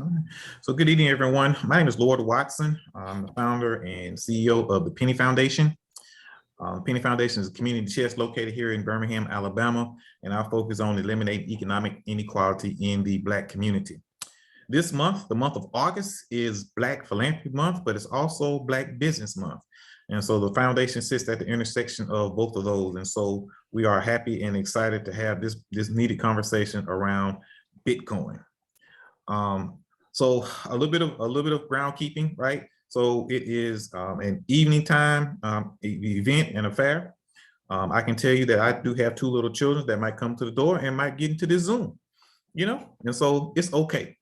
All right. So good evening, everyone. My name is Lord Watson. I'm the founder and CEO of the Penny Foundation. Penny Foundation is a community chest located here in Birmingham, Alabama, and our focus on eliminating economic inequality in the Black community. This month, the month of August, is Black Philanthropy Month, but it's also Black Business Month. And so the foundation sits at the intersection of both of those. And so we are happy and excited to have this needed conversation around Bitcoin. So a little bit of groundkeeping, right? So it is an evening time event and affair. I can tell you that I do have two little children that might come to the door and might get into this Zoom, and so it's okay,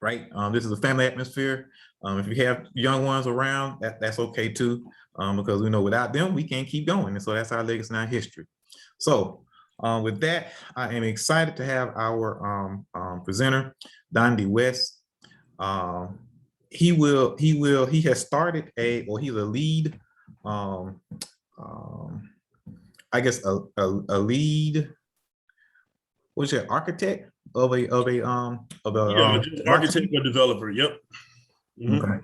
right? This is a family atmosphere. If you have young ones around, that's okay too, because we know without them, we can't keep going. And so that's our legacy and our history. So with that, I am excited to have our presenter, Dondi West. He has started he's a lead, I guess a lead, what's that, architect of a architect or developer. Yep. Mm-hmm. Okay.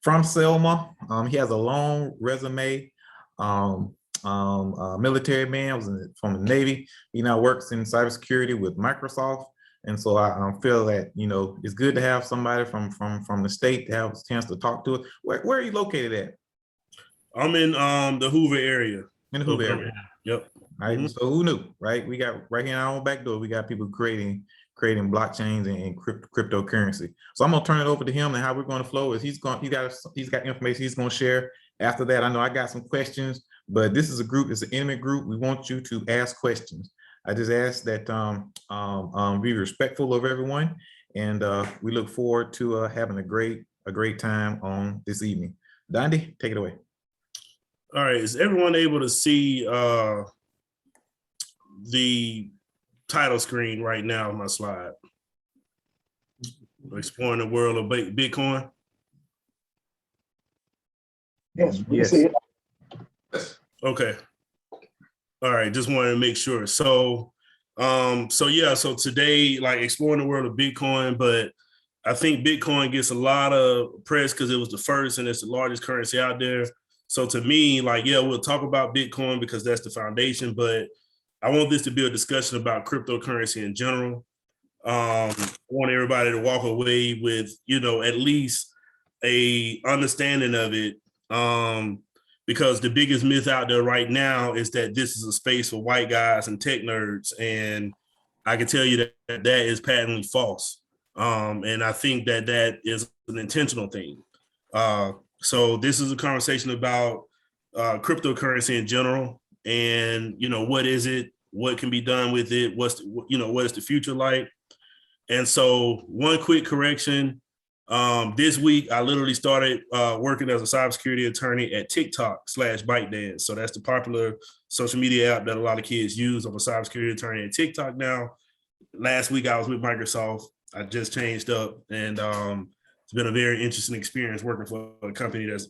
From Selma. He has a long resume. Military man, was from the Navy. He now works in cybersecurity with Microsoft. And so I feel that, it's good to have somebody from the state to have a chance to talk to it. Where are you located at? I'm in the Hoover area. In the Hoover area. Yep. All right. Mm-hmm. So who knew, right? We got right here in our own back door, we got people creating blockchains and cryptocurrency. So I'm gonna turn it over to him, and how we're going to flow is he's got information he's going to share. After that, I know I got some questions, but this is it's an intimate group. We want you to ask questions. I just ask that be respectful of everyone, and we look forward to having a great time on this evening. Dondi, take it away. All right, is everyone able to see the title screen right now on my slide? Exploring the world of Bitcoin. Yes, we can see it. Okay. All right, just wanted to make sure. So today, like, exploring the world of Bitcoin, but I think Bitcoin gets a lot of press because it was the first and it's the largest currency out there. So to me, we'll talk about Bitcoin because that's the foundation, but I want this to be a discussion about cryptocurrency in general. I want everybody to walk away with, at least a understanding of it. Because the biggest myth out there right now is that this is a space for white guys and tech nerds. And I can tell you that is patently false. And I think that is an intentional thing. So this is a conversation about cryptocurrency in general. And, what is it? What can be done with it? What is the future like? And so one quick correction. This week, I literally started working as a cybersecurity attorney at TikTok/ByteDance. So that's the popular social media app that a lot of kids use. I'm a cybersecurity attorney at TikTok now. Last week, I was with Microsoft. I just changed up, and it's been a very interesting experience working for a company that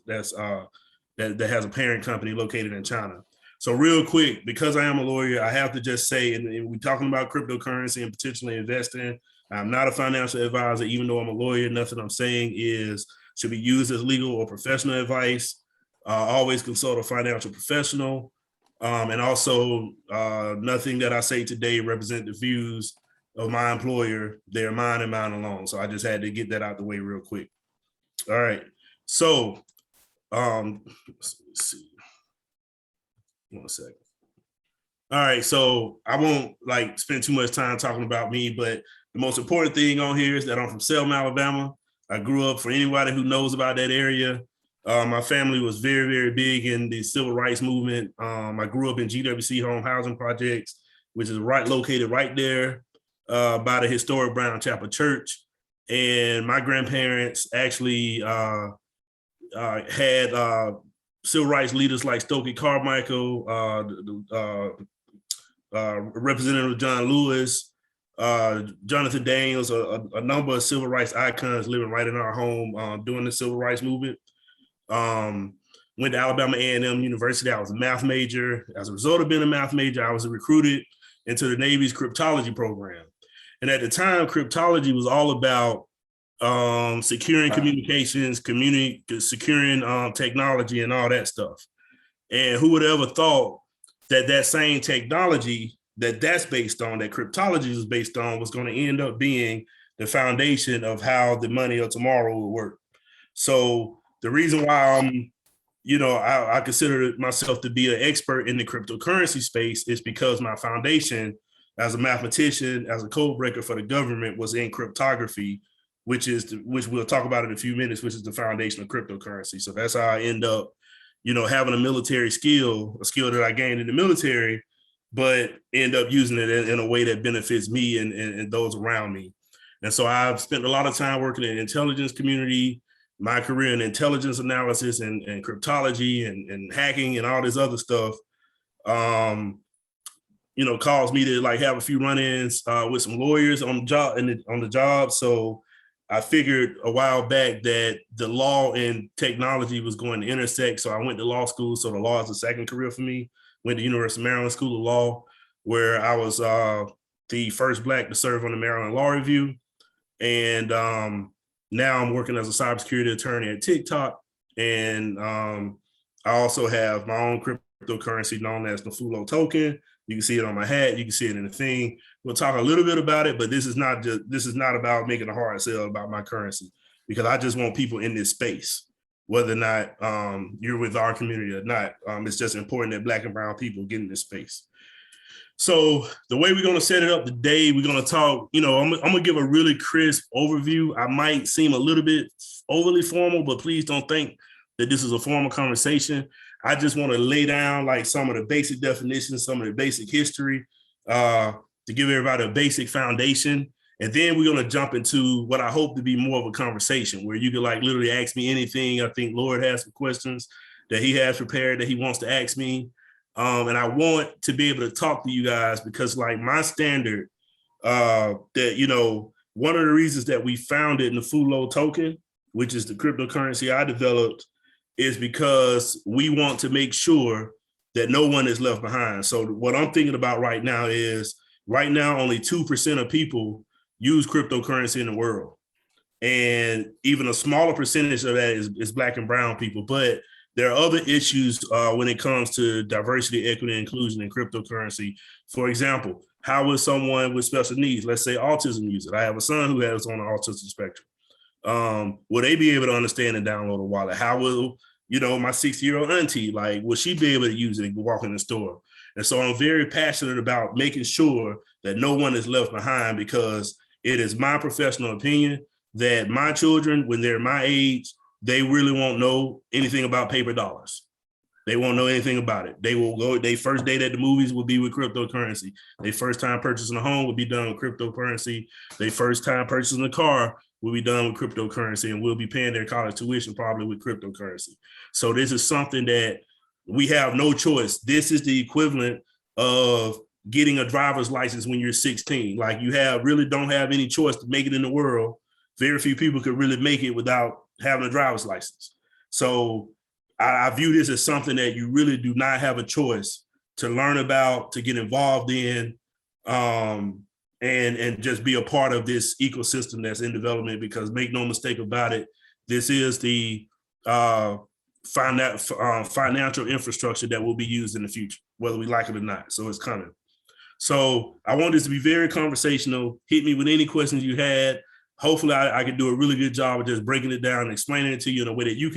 has a parent company located in China. So real quick, because I am a lawyer, I have to just say, and we're talking about cryptocurrency and potentially investing. I'm not a financial advisor, even though I'm a lawyer. Nothing I'm saying should be used as legal or professional advice. Always consult a financial professional. And also, nothing that I say today represent the views of my employer. They're mine and mine alone. So I just had to get that out the way real quick. All right. So, let's see. 1 second. All right. So I won't spend too much time talking about me, but the most important thing on here is that I'm from Selma, Alabama. I grew up, for anybody who knows about that area. My family was very, very big in the civil rights movement. I grew up in GWC home housing projects, which is located right there by the historic Brown Chapel Church. And my grandparents actually had civil rights leaders like Stokely Carmichael, Representative John Lewis, Jonathan Daniels, a number of civil rights icons living right in our home during the civil rights movement. Went to Alabama A&M University. I was a math major. As a result of being a math major, I was recruited into the Navy's cryptology program. And at the time, cryptology was all about securing communications, securing technology and all that stuff. And who would have ever thought that that same technology that's based on, that cryptology is based on, was going to end up being the foundation of how the money of tomorrow will work. So the reason why I consider myself to be an expert in the cryptocurrency space is because my foundation as a mathematician, as a code breaker for the government, was in cryptography, which we'll talk about in a few minutes, which is the foundation of cryptocurrency. So that's how I end up, having a military skill, a skill that I gained in the military, but end up using it in a way that benefits me and those around me. And so I've spent a lot of time working in the intelligence community, my career in intelligence analysis and cryptology and hacking and all this other stuff, caused me to like have a few run-ins with some lawyers on the job. So I figured a while back that the law and technology was going to intersect. So I went to law school. So the law is a second career for me. Went to University of Maryland School of Law, where I was the first Black to serve on the Maryland Law Review. And now I'm working as a cybersecurity attorney at TikTok. And I also have my own cryptocurrency known as Nafuloo token. You can see it on my hat. You can see it in the thing. We'll talk a little bit about it, but this is not about making a hard sell about my currency, because I just want people in this space, whether or not you're with our community or not. It's just important that Black and brown people get in this space. So the way we're going to set it up today, we're going to talk, I'm going to give a really crisp overview. I might seem a little bit overly formal, but please don't think that this is a formal conversation. I just want to lay down like some of the basic definitions, some of the basic history, to give everybody a basic foundation. And then we're going to jump into what I hope to be more of a conversation where you can like literally ask me anything. I think Lord has some questions that he has prepared that he wants to ask me. And I want to be able to talk to you guys because like my standard that, one of the reasons that we founded Nafuloo token, which is the cryptocurrency I developed, is because we want to make sure that no one is left behind. So what I'm thinking about right now is only 2% of people use cryptocurrency in the world. And even a smaller percentage of that is Black and brown people. But there are other issues when it comes to diversity, equity, inclusion in cryptocurrency. For example, how will someone with special needs, let's say autism, use it? I have a son who has on the autism spectrum. Will they be able to understand and download a wallet? How will, my 60-year-old auntie, like, will she be able to use it and walk in the store? And so I'm very passionate about making sure that no one is left behind, because it is my professional opinion that my children, when they're my age, they really won't know anything about paper dollars. They won't know anything about it. They will go, their first date at the movies will be with cryptocurrency. Their first time purchasing a home will be done with cryptocurrency. Their first time purchasing a car will be done with cryptocurrency, and we'll be paying their college tuition probably with cryptocurrency. So this is something that we have no choice. This is the equivalent of getting a driver's license when you're 16. Like you really don't have any choice to make it in the world. Very few people could really make it without having a driver's license. So I view this as something that you really do not have a choice to learn about, to get involved in, and just be a part of this ecosystem that's in development, because make no mistake about it, this is the financial infrastructure that will be used in the future, whether we like it or not. So it's coming. So I want this to be very conversational. Hit me with any questions you had. Hopefully I can do a really good job of just breaking it down and explaining it to you in a way that you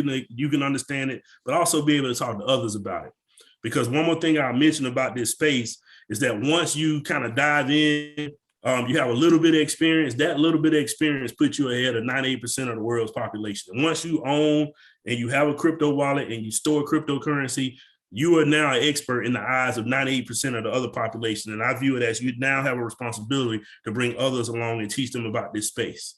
can understand it, but also be able to talk to others about it. Because one more thing I mentioned about this space is that once you kind of dive in, you have a little bit of experience. That little bit of experience puts you ahead of 98% of the world's population. And once you own and you have a crypto wallet and you store cryptocurrency, you are now an expert in the eyes of 98% of the other population. And I view it as you now have a responsibility to bring others along and teach them about this space,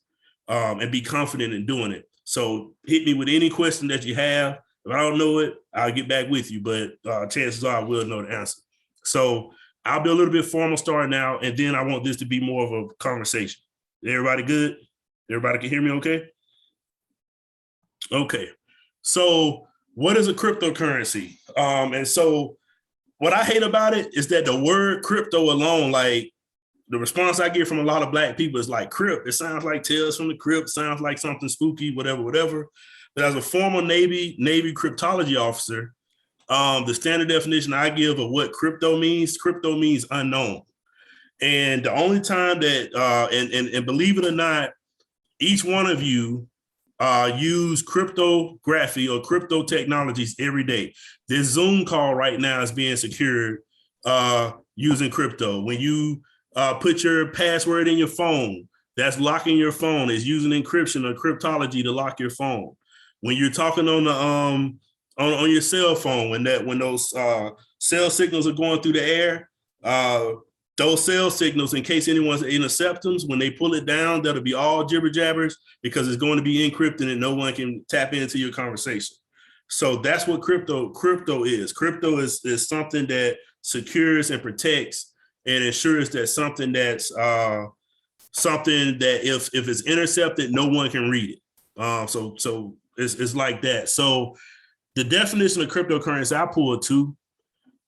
and be confident in doing it. So hit me with any question that you have. If I don't know it, I'll get back with you, but chances are I will know the answer. So I'll be a little bit formal starting now, and then I want this to be more of a conversation. Everybody good? Everybody can hear me okay? Okay. So what is a cryptocurrency? And so what I hate about it is that the word crypto alone, like the response I get from a lot of Black people is like Crypt. It sounds like Tales from the Crypt, sounds like something spooky, whatever. But as a former Navy cryptology officer, the standard definition I give of what crypto means unknown. And the only time that, and believe it or not, each one of you use cryptography or crypto technologies every day. This Zoom call right now is being secured using crypto. When you put your password in your phone, that's locking your phone. It's using encryption or cryptology to lock your phone. When you're talking on the on your cell phone, when those cell signals are going through the air, those cell signals, in case anyone's intercept them, when they pull it down, that'll be all jibber jabbers because it's going to be encrypted and no one can tap into your conversation. So that's what crypto is. Crypto is something that secures and protects and ensures that something that if it's intercepted, no one can read it. So it's like that. So the definition of cryptocurrency I pulled too,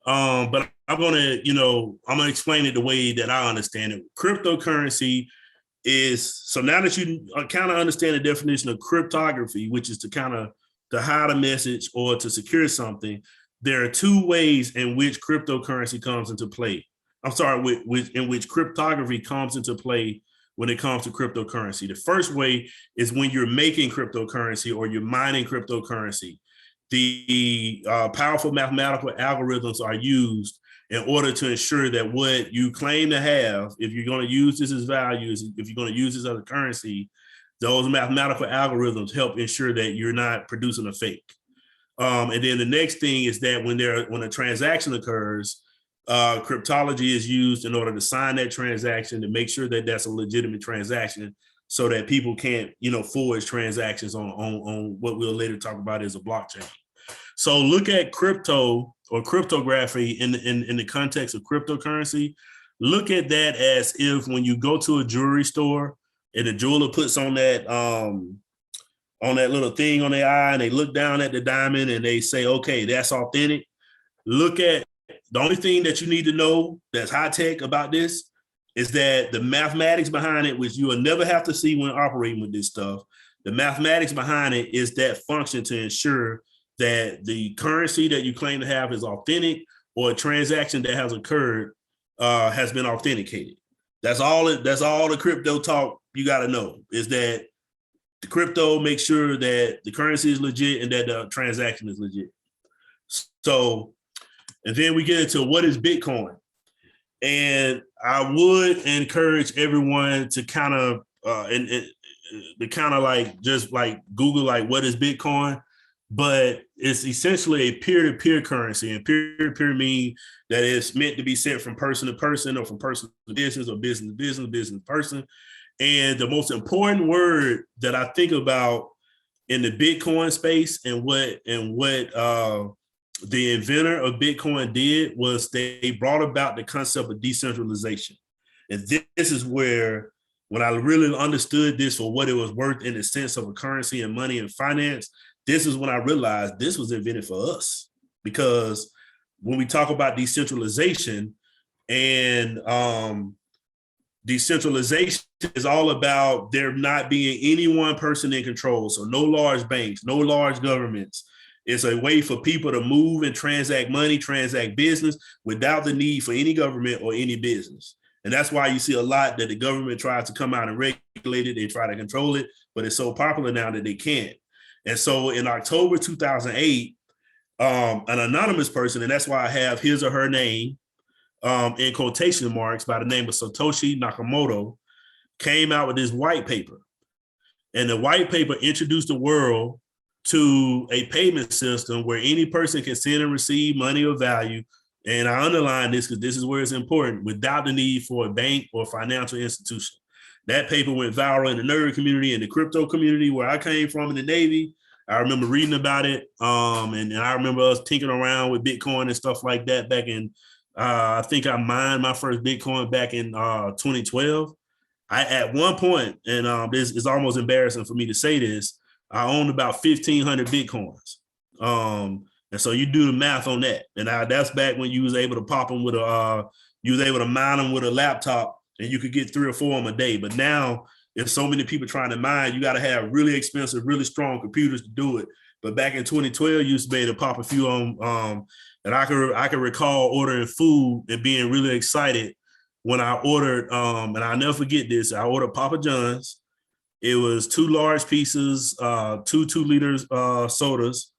but I'm gonna explain it the way that I understand it. Cryptocurrency is, so now that you kind of understand the definition of cryptography, which is to hide a message or to secure something, there are two ways in which cryptocurrency comes into play. In which cryptography comes into play when it comes to cryptocurrency. The first way is when you're making cryptocurrency or you're mining cryptocurrency. The powerful mathematical algorithms are used in order to ensure that what you claim to have, if you're going to use this as values, if you're going to use this as a currency, those mathematical algorithms help ensure that you're not producing a fake. And then the next thing is that when a transaction occurs, cryptology is used in order to sign that transaction to make sure that that's a legitimate transaction, so that people can't, forge transactions on what we'll later talk about as a blockchain. So look at crypto or cryptography in the context of cryptocurrency. Look at that as if when you go to a jewelry store and the jeweler puts on that little thing on their eye and they look down at the diamond and they say, okay, that's authentic. Look at the only thing that you need to know that's high tech about this is that the mathematics behind it, which you will never have to see when operating with this stuff, the mathematics behind it is that function to ensure that the currency that you claim to have is authentic, or a transaction that has occurred has been authenticated. That's all the crypto talk you got to know, is that the crypto makes sure that the currency is legit and that the transaction is legit. So, and then we get into what is Bitcoin. And I would encourage everyone to kind of just Google what is Bitcoin, but it's essentially a peer-to-peer currency, and peer-to-peer means that it's meant to be sent from person to person or from person to business or business to business, business to person. And the most important word that I think about in the Bitcoin space and what the inventor of Bitcoin did was they brought about the concept of decentralization. And this is where, when I really understood this for what it was worth in the sense of a currency and money and finance, this is when I realized this was invented for us. Because when we talk about decentralization, and decentralization is all about there not being any one person in control. So no large banks, no large governments. It's a way for people to move and transact money, transact business without the need for any government or any business. And that's why you see a lot that the government tries to come out and regulate it. They try to control it, but it's so popular now that they can't. And so in October 2008, an anonymous person, and that's why I have his or her name in quotation marks, by the name of Satoshi Nakamoto, came out with this white paper. And the white paper introduced the world to a payment system where any person can send and receive money or value. And I underline this because this is where it's important, without the need for a bank or financial institution. That paper went viral in the nerd community and the crypto community where I came from in the Navy. I remember reading about it. And I remember us tinkering around with Bitcoin and stuff like that back in, I think I mined my first Bitcoin back in 2012. At one point, and this is almost embarrassing for me to say this, I owned about 1,500 Bitcoins. And so you do the math on that. And that's back when you was able to pop them with you was able to mine them with a laptop and you could get 3 or 4 of them a day. But now, if so many people trying to mine, you got to have really expensive, really strong computers to do it. But back in 2012, you used to be able to pop a few on. And I can recall ordering food and being really excited when I ordered, and I'll never forget this. I ordered Papa John's. It was 2 large pizzas, 2 2-liter sodas,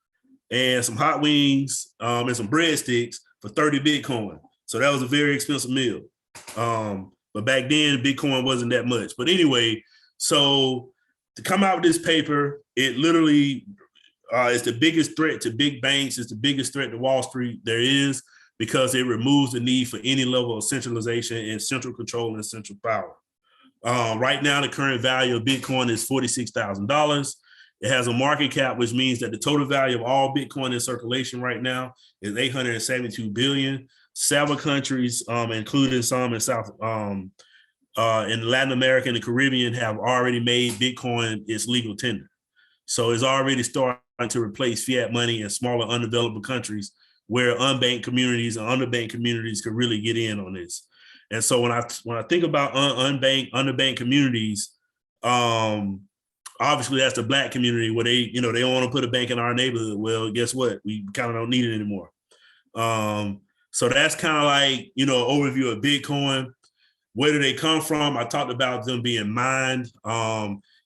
and some hot wings, and some breadsticks for 30 Bitcoin. So that was a very expensive meal. But back then, Bitcoin wasn't that much. But anyway, so to come out with this paper, it literally is the biggest threat to big banks. It's the biggest threat to Wall Street there is, because it removes the need for any level of centralization and central control and central power. Right now, the current value of Bitcoin is $46,000. It has a market cap, which means that the total value of all Bitcoin in circulation right now is $872 billion. Several countries, including some in in Latin America and the Caribbean, have already made Bitcoin its legal tender. So it's already starting to replace fiat money in smaller, undeveloped countries where unbanked communities and underbanked communities could really get in on this. And so when I think about underbanked communities, obviously that's the Black community where they don't want to put a bank in our neighborhood. Well, guess what? We kind of don't need it anymore. So that's kind of like, overview of Bitcoin. Where do they come from? I talked about them being mined.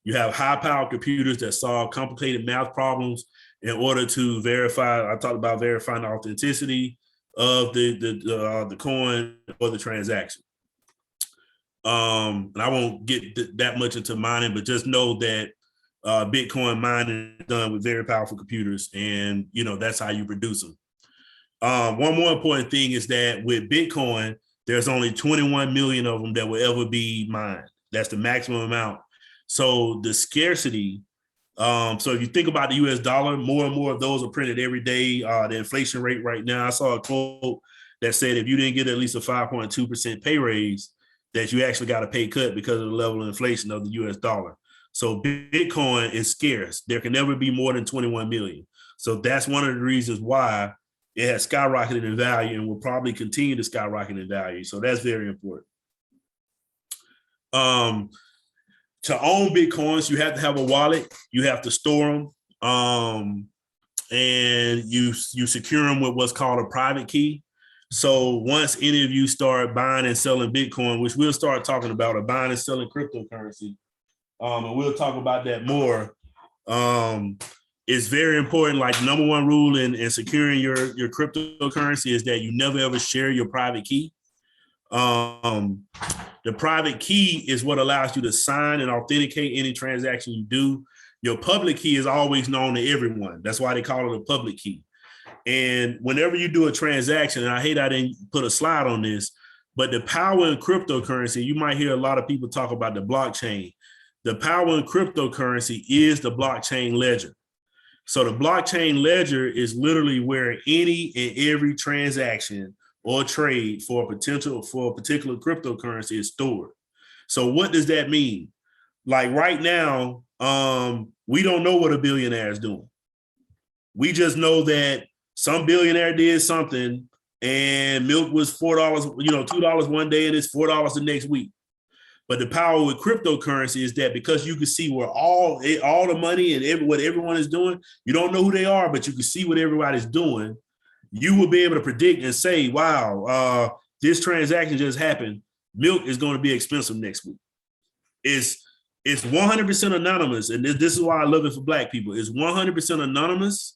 You have high-powered computers that solve complicated math problems in order to verify. I talked about verifying the authenticity of the coin or the transaction. And I won't get that much into mining, but just know that Bitcoin mining is done with very powerful computers, and that's how you produce them. One more important thing is that with Bitcoin, there's only 21 million of them that will ever be mined. That's the maximum amount. So the scarcity, so if you think about the US dollar, more and more of those are printed every day. The inflation rate right now, I saw a quote that said if you didn't get at least a 5.2% pay raise, that you actually got a pay cut because of the level of inflation of the US dollar. So Bitcoin is scarce. There can never be more than 21 million. So that's one of the reasons why it has skyrocketed in value and will probably continue to skyrocket in value. So that's very important. To own Bitcoins, you have to have a wallet. You have to store them, and you secure them with what's called a private key. So once any of you start buying and selling Bitcoin, which we'll start talking about, or buying and selling cryptocurrency, and we'll talk about that more. It's very important. Like the number one rule in securing your cryptocurrency is that you never ever share your private key. The private key is what allows you to sign and authenticate any transaction you do. Your public key is always known to everyone. That's why they call it a public key. And whenever you do a transaction, and I hate I didn't put a slide on this, but the power in cryptocurrency, you might hear a lot of people talk about the blockchain. The power in cryptocurrency is the blockchain ledger. So the blockchain ledger is literally where any and every transaction or trade for a particular cryptocurrency is stored. So what does that mean? Like right now, we don't know what a billionaire is doing. We just know that some billionaire did something and milk was $4, $2 one day and it's $4 the next week. But the power with cryptocurrency is that because you can see where all the money and what everyone is doing, you don't know who they are, but you can see what everybody's doing. You will be able to predict and say, wow, this transaction just happened. Milk is going to be expensive next week. It's 100% anonymous. And this is why I love it for Black people. It's 100% anonymous,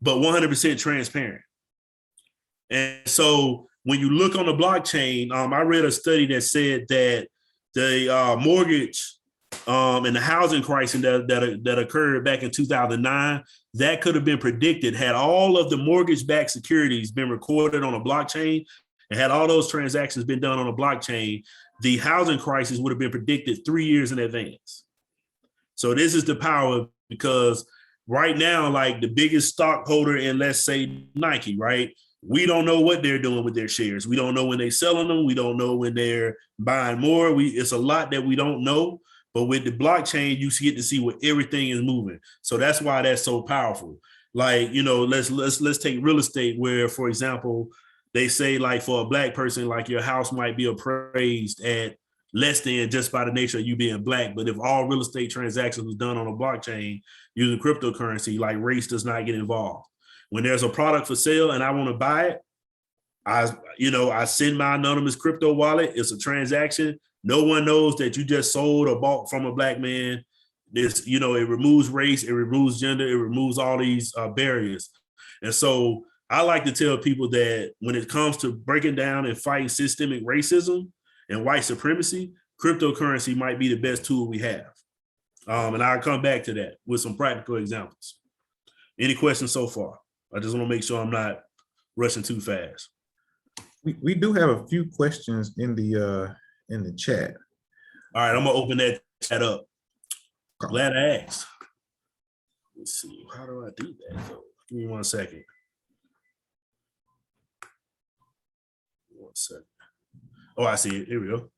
but 100% transparent. And so when you look on the blockchain, I read a study that said that the mortgage and the housing crisis that occurred back in 2009, that could have been predicted had all of the mortgage-backed securities been recorded on a blockchain and had all those transactions been done on a blockchain. The housing crisis would have been predicted 3 years in advance. So this is the power, because right now, like the biggest stockholder in, let's say, Nike, right? We don't know what they're doing with their shares. We don't know when they're selling them. We don't know when they're buying more. It's a lot that we don't know. But with the blockchain, you get to see where everything is moving. So that's why that's so powerful. Like, let's take real estate where, for example, they say like for a Black person, like your house might be appraised at less than just by the nature of you being Black. But if all real estate transactions was done on a blockchain using cryptocurrency, like race does not get involved. When there's a product for sale and I want to buy it, I send my anonymous crypto wallet. It's a transaction. No one knows that you just sold or bought from a Black man. It removes race, it removes gender, it removes all these barriers. And so I like to tell people that when it comes to breaking down and fighting systemic racism and white supremacy, cryptocurrency might be the best tool we have. And I'll come back to that with some practical examples. Any questions so far? I just want to make sure I'm not rushing too fast. We do have a few questions in the chat. All right, I'm gonna open that chat up. Glad I asked. Let's see, how do I do that? Give me 1 second. 1 second. Oh, I see it. Here we go.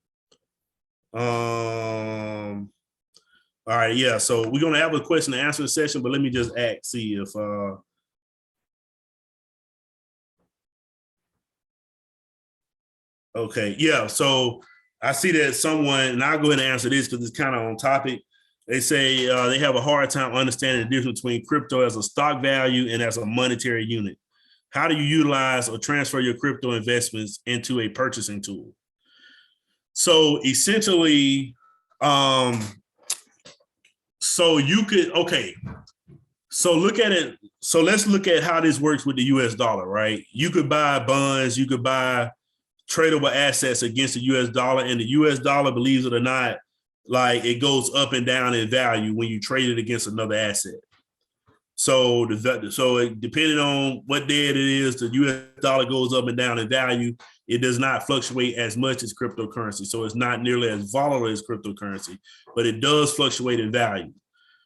All right, yeah. So we're gonna have a question and answer session, but let me just see if okay, yeah. So I see that someone, and I'll go ahead and answer this because it's kind of on topic. They say they have a hard time understanding the difference between crypto as a stock value and as a monetary unit. How do you utilize or transfer your crypto investments into a purchasing tool? So essentially, so you could, okay. So look at it. So let's look at how this works with the US dollar, right? You could buy bonds, you could buy tradable assets against the US dollar, and the US dollar, believe it or not, like it goes up and down in value when you trade it against another asset. So depending on what day it is, the US dollar goes up and down in value. It does not fluctuate as much as cryptocurrency. So it's not nearly as volatile as cryptocurrency, but it does fluctuate in value.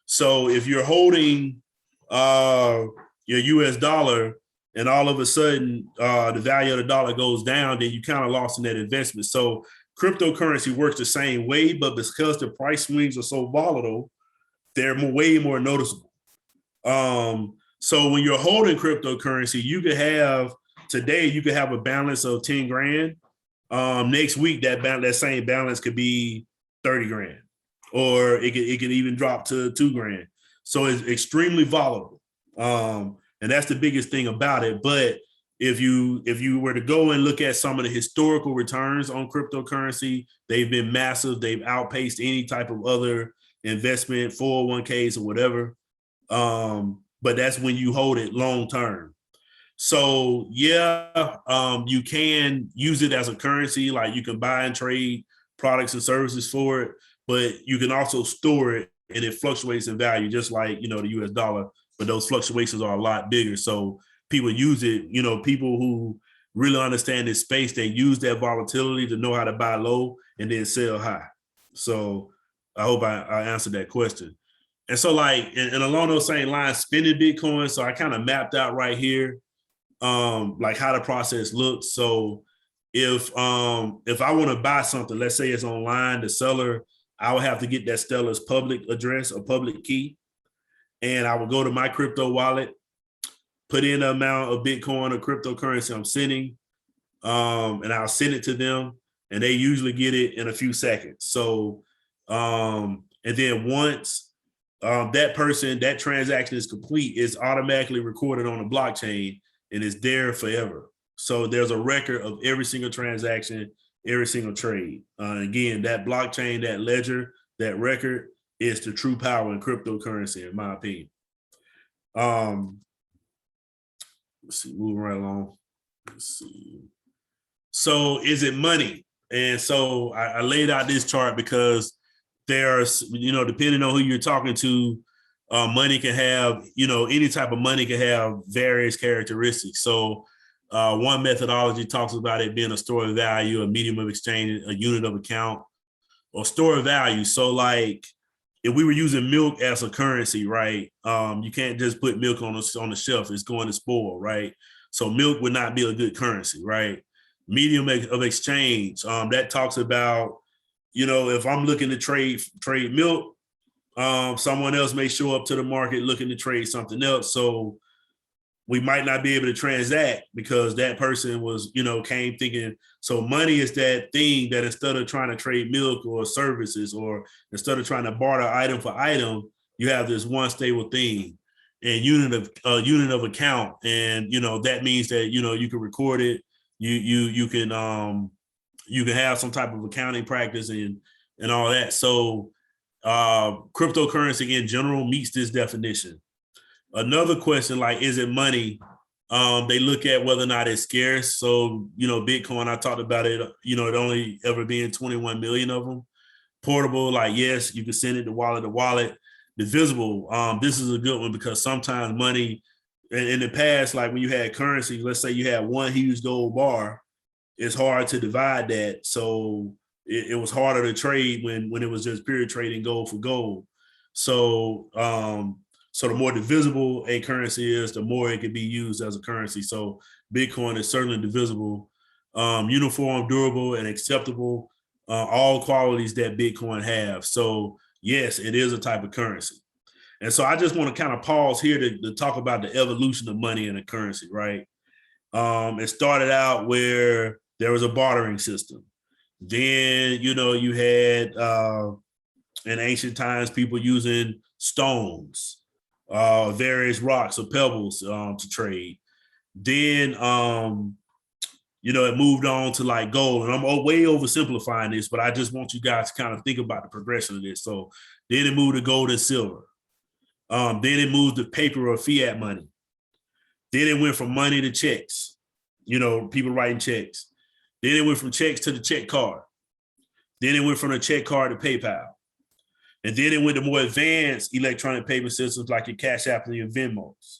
So if you're holding your US dollar and all of a sudden the value of the dollar goes down, then you kind of lost in that investment. So cryptocurrency works the same way, but because the price swings are so volatile, they're way more noticeable. So when you're holding cryptocurrency, you could have today, you could have a balance of 10 grand. Next week, that same balance could be 30 grand, or it could even drop to 2 grand. So it's extremely volatile. And that's the biggest thing about it. But if you were to go and look at some of the historical returns on cryptocurrency, they've been massive. They've outpaced any type of other investment, 401ks or whatever. But that's when you hold it long term. So yeah, you can use it as a currency, like you can buy and trade products and services for it, but you can also store it and it fluctuates in value, just like, the US dollar, but those fluctuations are a lot bigger. So people use it, people who really understand this space, they use that volatility to know how to buy low and then sell high. So I hope I answered that question. And so like, and along those same lines, spending Bitcoin. So I kind of mapped out right here, like how the process looks. So if I want to buy something, let's say it's online, the seller, I would have to get that seller's public address or public key. And I would go to my crypto wallet, put in the amount of Bitcoin or cryptocurrency I'm sending, and I'll send it to them, and they usually get it in a few seconds. So, and then once that transaction is complete, it's automatically recorded on the blockchain and it's there forever. So there's a record of every single transaction, every single trade. Again, that blockchain, that ledger, that record is the true power in cryptocurrency, in my opinion. Let's see, moving right along. Let's see. So is it money? And so I laid out this chart because there's, depending on who you're talking to, money can have, any type of money can have various characteristics. So one methodology talks about it being a store of value, a medium of exchange, a unit of account, or store of value. So like if we were using milk as a currency, right? You can't just put milk on the shelf, it's going to spoil, right? So milk would not be a good currency, right? Medium of exchange, that talks about, if I'm looking to trade milk, someone else may show up to the market looking to trade something else. So we might not be able to transact because that person was, came thinking. So money is that thing that instead of trying to trade milk or services, or instead of trying to barter item for item, you have this one stable thing and unit of account. And, that means that, you can record it. You can have some type of accounting practice and all that. So cryptocurrency in general meets this definition. Another question, like, is it money? They look at whether or not it's scarce. So, Bitcoin, I talked about it, it only ever being 21 million of them. Portable, like, yes, you can send it to wallet to wallet. Divisible, this is a good one because sometimes money, in the past, like when you had currency, let's say you had one huge gold bar, it's hard to divide that. So it was harder to trade when it was just pure trading gold for gold. So, so the more divisible a currency is, the more it can be used as a currency. So Bitcoin is certainly divisible, uniform, durable, and acceptable, all qualities that Bitcoin have. So yes, it is a type of currency. And so I just want to kind of pause here to talk about the evolution of money and a currency, right? It started out where there was a bartering system. Then, you had in ancient times, people using stones, various rocks or pebbles to trade. Then, it moved on to like gold. And I'm way oversimplifying this, but I just want you guys to kind of think about the progression of this. So then it moved to gold and silver. Then it moved to paper or fiat money. Then it went from money to checks, people writing checks. Then it went from checks to the check card. Then it went from the check card to PayPal. And then it went to more advanced electronic payment systems like your Cash App and your Venmos.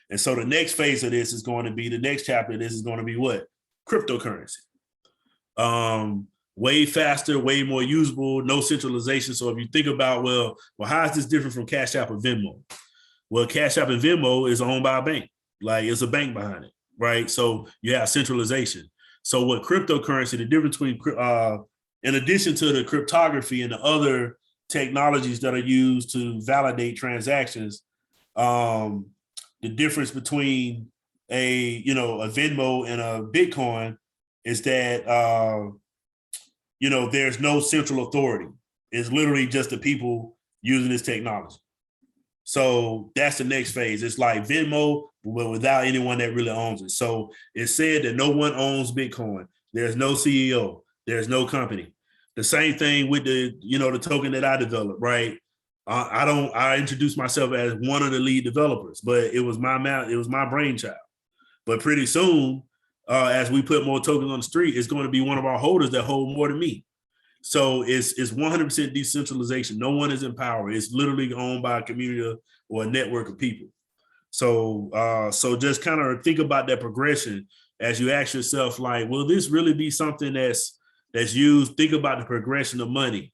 And so the next phase of this is going to be, the next chapter of this is going to be what? Cryptocurrency. Way faster, way more usable, no centralization. So if you think about, well, how is this different from Cash App or Venmo? Well, Cash App and Venmo is owned by a bank. Like, it's a bank behind it, right? So you have centralization. So what cryptocurrency, the difference between, in addition to the cryptography and the other technologies that are used to validate transactions, the difference between a Venmo and a Bitcoin is that, there's no central authority. It's literally just the people using this technology. So that's the next phase. It's like Venmo, but without anyone that really owns it. So it's said that no one owns Bitcoin. There's no CEO. There's no company. The same thing with the token that I developed, right? I introduced myself as one of the lead developers, but it was my brainchild. But pretty soon, as we put more tokens on the street, it's going to be one of our holders that hold more than me. So it's 100% decentralization. No one is in power. It's literally owned by a community or a network of people. So just kind of think about that progression as you ask yourself, like, will this really be something that's used? Think about the progression of money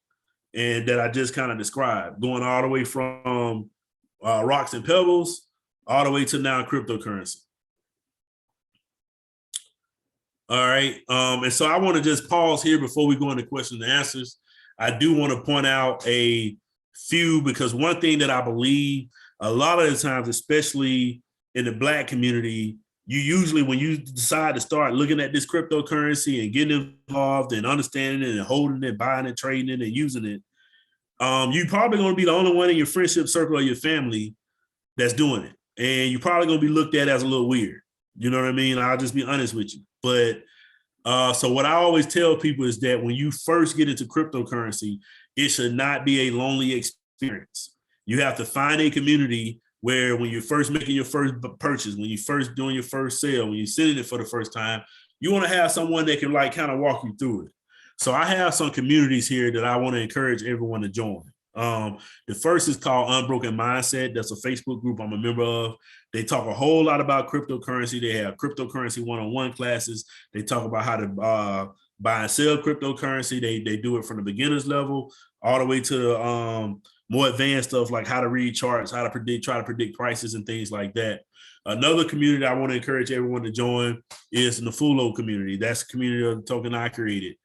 and that I just kind of described, going all the way from rocks and pebbles all the way to now cryptocurrency. All right. And so I want to just pause here before we go into questions and answers. I do want to point out a few, because one thing that I believe a lot of the times, especially in the Black community, you usually, when you decide to start looking at this cryptocurrency and getting involved and understanding it and holding it, buying it, trading it, and using it, you're probably going to be the only one in your friendship circle or your family that's doing it. And you're probably going to be looked at as a little weird. You know what I mean? I'll just be honest with you. But so what I always tell people is that when you first get into cryptocurrency, it should not be a lonely experience. You have to find a community where when you're first making your first purchase, when you're first doing your first sale, when you're sending it for the first time, you want to have someone that can like kind of walk you through it. So I have some communities here that I want to encourage everyone to join. The first is called Unbroken Mindset. That's a Facebook group I'm a member of. They talk a whole lot about cryptocurrency. They have cryptocurrency one-on-one classes. They talk about how to buy and sell cryptocurrency. They do it from the beginner's level all the way to more advanced stuff like how to read charts, how to try to predict prices and things like that. Another community I want to encourage everyone to join is the Nafuloo community. That's the community of the token I created.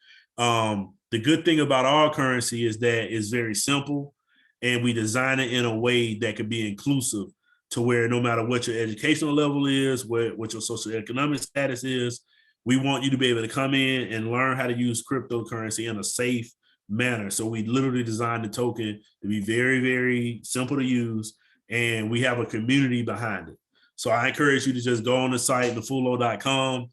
The good thing about our currency is that it's very simple and we design it in a way that can be inclusive. to where no matter what your educational level is, what your socioeconomic status is, we want you to be able to come in and learn how to use cryptocurrency in a safe manner. So we literally designed the token to be very, very simple to use, and we have a community behind it. So I encourage you to just go on the site, nafuloo.com,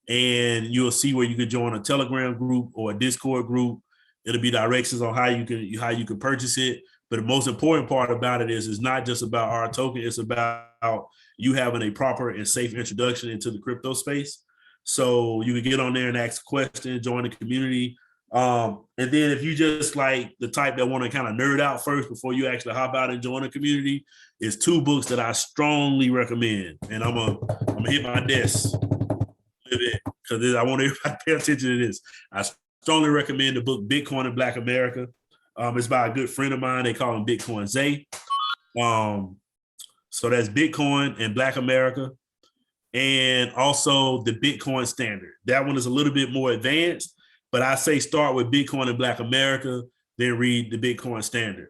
and you'll see where you could join a Telegram group or a Discord group. It'll be directions on how you can purchase it. But the most important part about it is it's not just about our token. It's about you having a proper and safe introduction into the crypto space. So you can get on there and ask questions, join the community. And then if you just like the type that want to kind of nerd out first before you actually hop out and join the community, is 2 books that I strongly recommend. And I'm gonna hit my desk a bit because I want everybody to pay attention to this. I strongly recommend the book Bitcoin in Black America. It's by a good friend of mine. They call him Bitcoin Zay. So that's Bitcoin in Black America. And also the Bitcoin Standard. That one is a little bit more advanced, but I say start with Bitcoin in Black America, then read the Bitcoin Standard.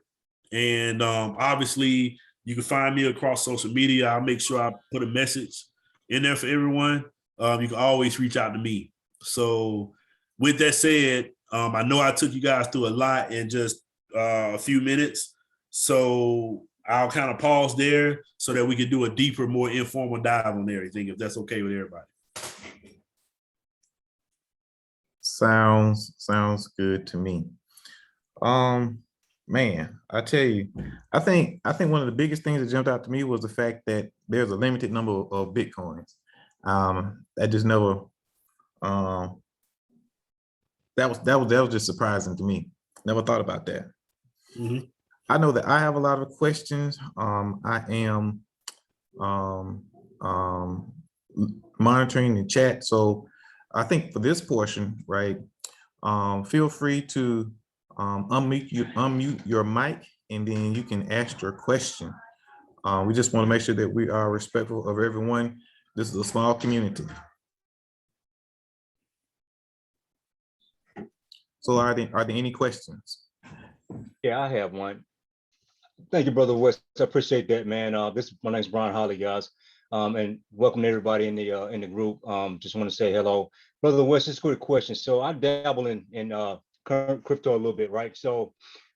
And obviously, you can find me across social media. I'll make sure I put a message in there for everyone. You can always reach out to me. So with that said, I know I took you guys through a lot in just a few minutes. So I'll kind of pause there so that we can do a deeper, more informal dive on everything, if that's okay with everybody. Sounds good to me. Man, I tell you, I think one of the biggest things that jumped out to me was the fact that there's a limited number of Bitcoins. That just never that was just surprising to me. Never thought about that. Mm-hmm. I know that I have a lot of questions. I am monitoring the chat. So I think for this portion, right, feel free to unmute your mic, and then you can ask your question. We just want to make sure that we are respectful of everyone. This is a small community. So are there any questions? Yeah, I have one. Thank you, Brother West. I appreciate that, man. My name's Brian Holly, guys, and welcome to everybody in the group. Just want to say hello, Brother West. Just a quick question. So I dabble in current crypto a little bit, right? So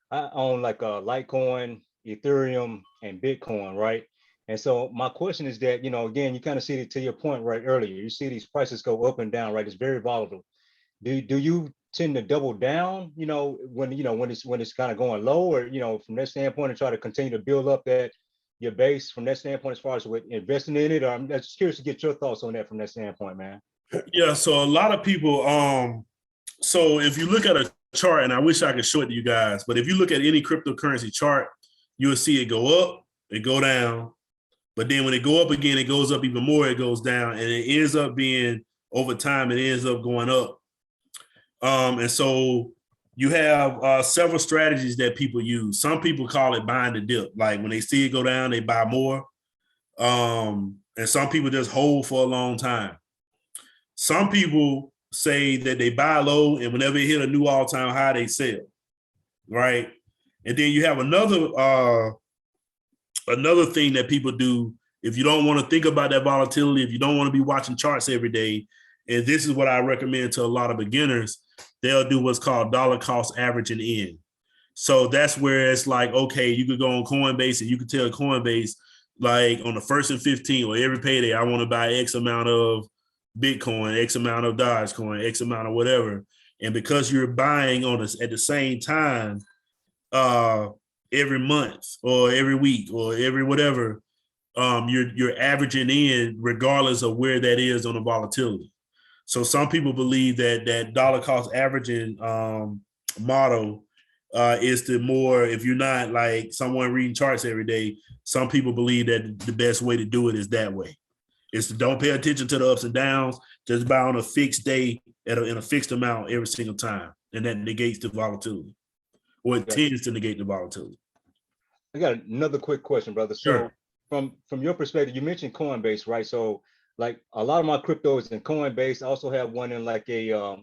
I own like Litecoin, Ethereum, and Bitcoin, right? And so my question is that, again, you kind of see it to your point right earlier. You see these prices go up and down, right? It's very volatile. Do you tend to double down, when it's kind of going low, or from that standpoint, and try to continue to build up your base from that standpoint as far as with investing in it? Or I'm just curious to get your thoughts on that from that standpoint, man. Yeah, so a lot of people, so if you look at a chart, and I wish I could show it to you guys, but if you look at any cryptocurrency chart, you'll see it go up, it go down, but then when it go up again, it goes up even more, it goes down, and it ends up being, over time, it ends up going up. And so you have several strategies that people use. Some people call it buying the dip. Like when they see it go down, they buy more. And some people just hold for a long time. Some people say that they buy low, and whenever it hit a new all-time high, they sell, right? And then you have another thing that people do. If you don't want to think about that volatility, if you don't want to be watching charts every day, and this is what I recommend to a lot of beginners, they'll do what's called dollar cost averaging in. So that's where it's like, okay, you could go on Coinbase and you could tell Coinbase, like on the 1st and 15th or every payday, I want to buy X amount of Bitcoin, X amount of Dogecoin, X amount of whatever. And because you're buying on this at the same time, every month or every week or every whatever, you're averaging in regardless of where that is on the volatility. So some people believe that dollar cost averaging model is the more, if you're not like someone reading charts every day, some people believe that the best way to do it is that way. It's to don't pay attention to the ups and downs, just buy on a fixed day in a fixed amount every single time. And that negates the volatility, or it tends to negate the volatility. I got another quick question, brother. Sure. So from your perspective, you mentioned Coinbase, right? So like a lot of my crypto is in Coinbase. I also have one in like a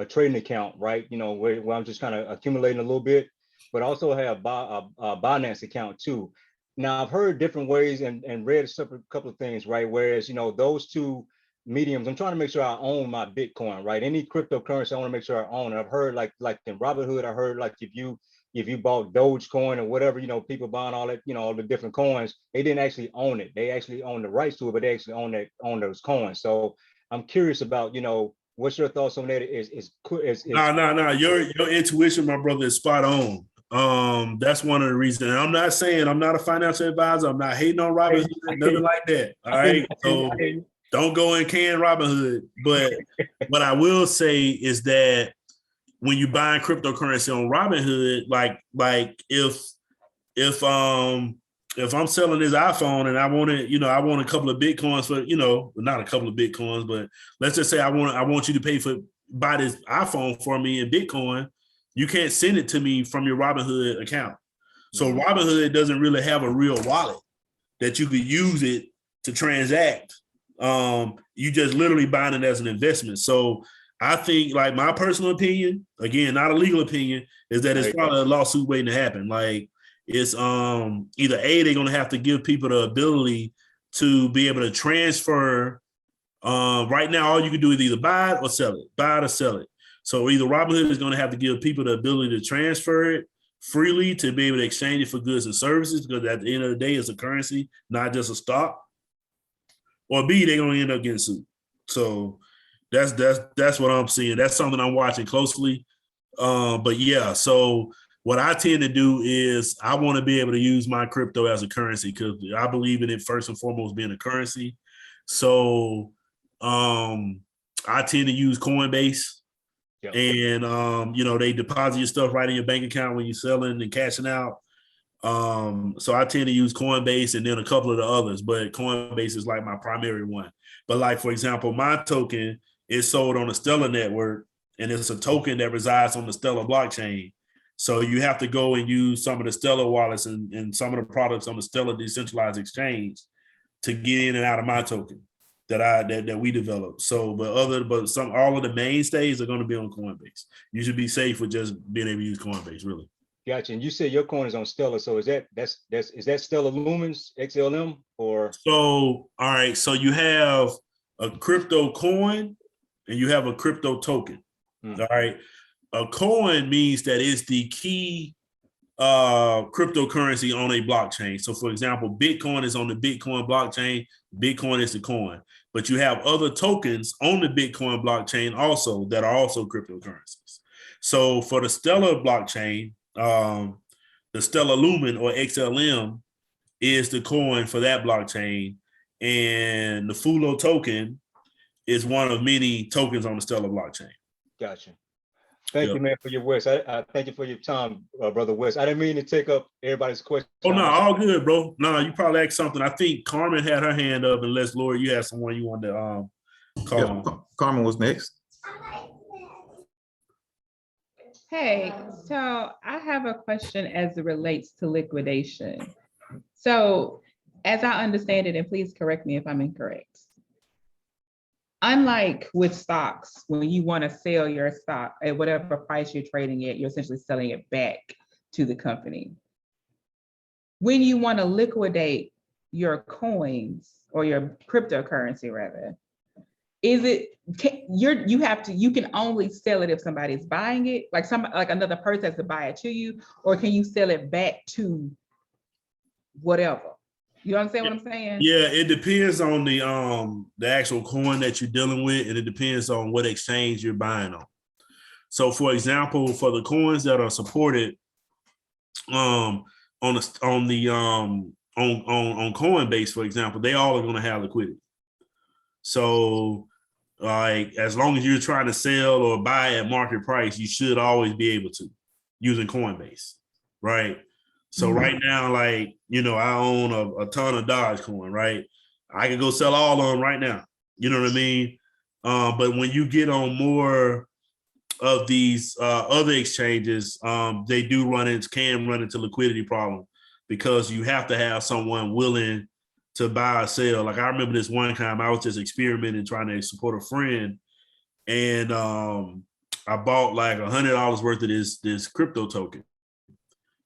trading account, right? Where I'm just kind of accumulating a little bit, but I also have a Binance account too. Now I've heard different ways and read a separate couple of things, right? Whereas, those two mediums, I'm trying to make sure I own my Bitcoin, right? Any cryptocurrency, I want to make sure I own it. I've heard like in Robinhood, I heard like if you bought Dogecoin or whatever, people buying all that, all the different coins, they didn't actually own it. They actually own the rights to it, but they actually own those coins. So I'm curious about, what's your thoughts on that? No. Your intuition, my brother, is spot on. That's one of the reasons. And I'm not saying I'm not a financial advisor. I'm not hating on Robinhood, nothing like that. All right. So don't go and can Robinhood. But what I will say is that when you buy cryptocurrency on Robinhood, like if I'm selling this iPhone and I want a couple of Bitcoins for, not a couple of Bitcoins, but let's just say I want you to buy this iPhone for me in Bitcoin, you can't send it to me from your Robinhood account. So Robinhood doesn't really have a real wallet that you could use it to transact. You just literally buying it as an investment. So I think, like, my personal opinion, again, not a legal opinion, is that it's probably a lawsuit waiting to happen. Like, it's either they're going to have to give people the ability to be able to transfer. Right now, all you can do is either buy it or sell it. So either Robinhood is going to have to give people the ability to transfer it freely to be able to exchange it for goods and services, because at the end of the day, it's a currency, not just a stock. Or B, they're going to end up getting sued. So that's what I'm seeing. That's something I'm watching closely. But yeah, so what I tend to do is I want to be able to use my crypto as a currency because I believe in it first and foremost being a currency. So I tend to use Coinbase. Yep. And they deposit your stuff right in your bank account when you're selling and cashing out. So I tend to use Coinbase and then a couple of the others, but Coinbase is like my primary one. But like, for example, my token is sold on the Stellar network, and it's a token that resides on the Stellar blockchain. So you have to go and use some of the Stellar wallets and some of the products on the Stellar decentralized exchange to get in and out of my token that we developed. So, all of the mainstays are going to be on Coinbase. You should be safe with just being able to use Coinbase, really. Gotcha. And you said your coin is on Stellar. So is that Stellar Lumens XLM or? So, all right. So you have a crypto coin and you have a crypto token. All right. A coin means that it's the key cryptocurrency on a blockchain. So for example, Bitcoin is on the Bitcoin blockchain. Bitcoin is the coin, but you have other tokens on the Bitcoin blockchain also that are also cryptocurrencies. So for the Stellar blockchain, the Stellar Lumen or XLM is the coin for that blockchain, and the Nafuloo token is one of many tokens on the Stellar blockchain. Gotcha. Thank you, man, for your words. I thank you for your time, Brother West. I didn't mean to take up everybody's question. Oh, no, all good, bro. No, you probably asked something. I think Carmen had her hand up, unless, Laura, you had someone you wanted to call on. Carmen was next. Hey, so I have a question as it relates to liquidation. So as I understand it, and please correct me if I'm incorrect, unlike with stocks, when you want to sell your stock at whatever price you're trading it, you're essentially selling it back to the company. When you want to liquidate your coins or your cryptocurrency rather, you can only sell it if somebody's buying it, like another person has to buy it to you, or can you sell it back to whatever? You understand what I'm saying? Yeah, it depends on the actual coin that you're dealing with, and it depends on what exchange you're buying on. So, for example, for the coins that are supported on Coinbase, for example, they all are going to have liquidity. So, like, as long as you're trying to sell or buy at market price, you should always be able to using Coinbase, right? So right now, like, I own a ton of Dogecoin, right? I can go sell all of them right now. You know what I mean? But when you get on more of these other exchanges, they can run into liquidity problem because you have to have someone willing to buy or sell. Like, I remember this one time I was just experimenting, trying to support a friend, and I bought like $100 worth of this crypto token.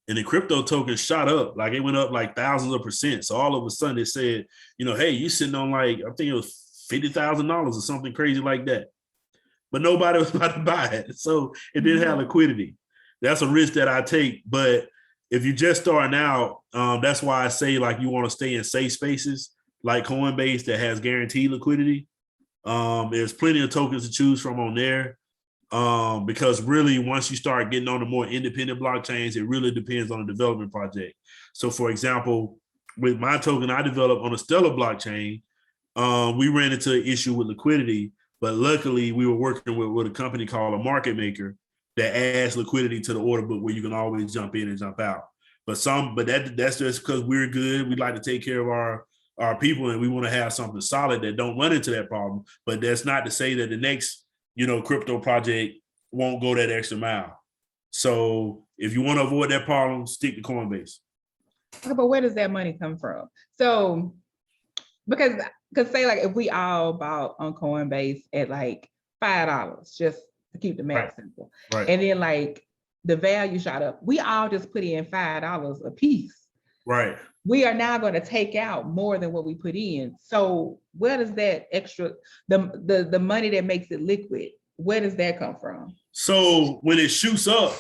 and the crypto token shot up. Like it went up like thousands of percent. So all of a sudden it said, you know, hey, you sitting on like, I think it was $50,000 or something crazy like that. But nobody was about to buy it. So it didn't have liquidity. That's a risk that I take. But if you're just starting out, that's why I say like you want to stay in safe spaces like Coinbase that has guaranteed liquidity. There's plenty of tokens to choose from on there. Because really, once you start getting on the more independent blockchains, it really depends on the development project. So, for example, with my token I developed on a Stellar Blockchain, we ran into an issue with liquidity, but luckily we were working with a company called a market maker that adds liquidity to the order book where you can always jump in and jump out. But that's just because we're good. We like to take care of our people, and we want to have something solid that don't run into that problem. But that's not to say that the next crypto project won't go that extra mile. So if you want to avoid that problem, stick to Coinbase. Okay, but where does that money come from? So, because say like if we all bought on Coinbase at like $5, just to keep the math simple, Right. and then like the value shot up, we all just put in $5 a piece. Right. We are now going to take out more than what we put in. So where does that extra, the money that makes it liquid, where does that come from? So when it shoots up,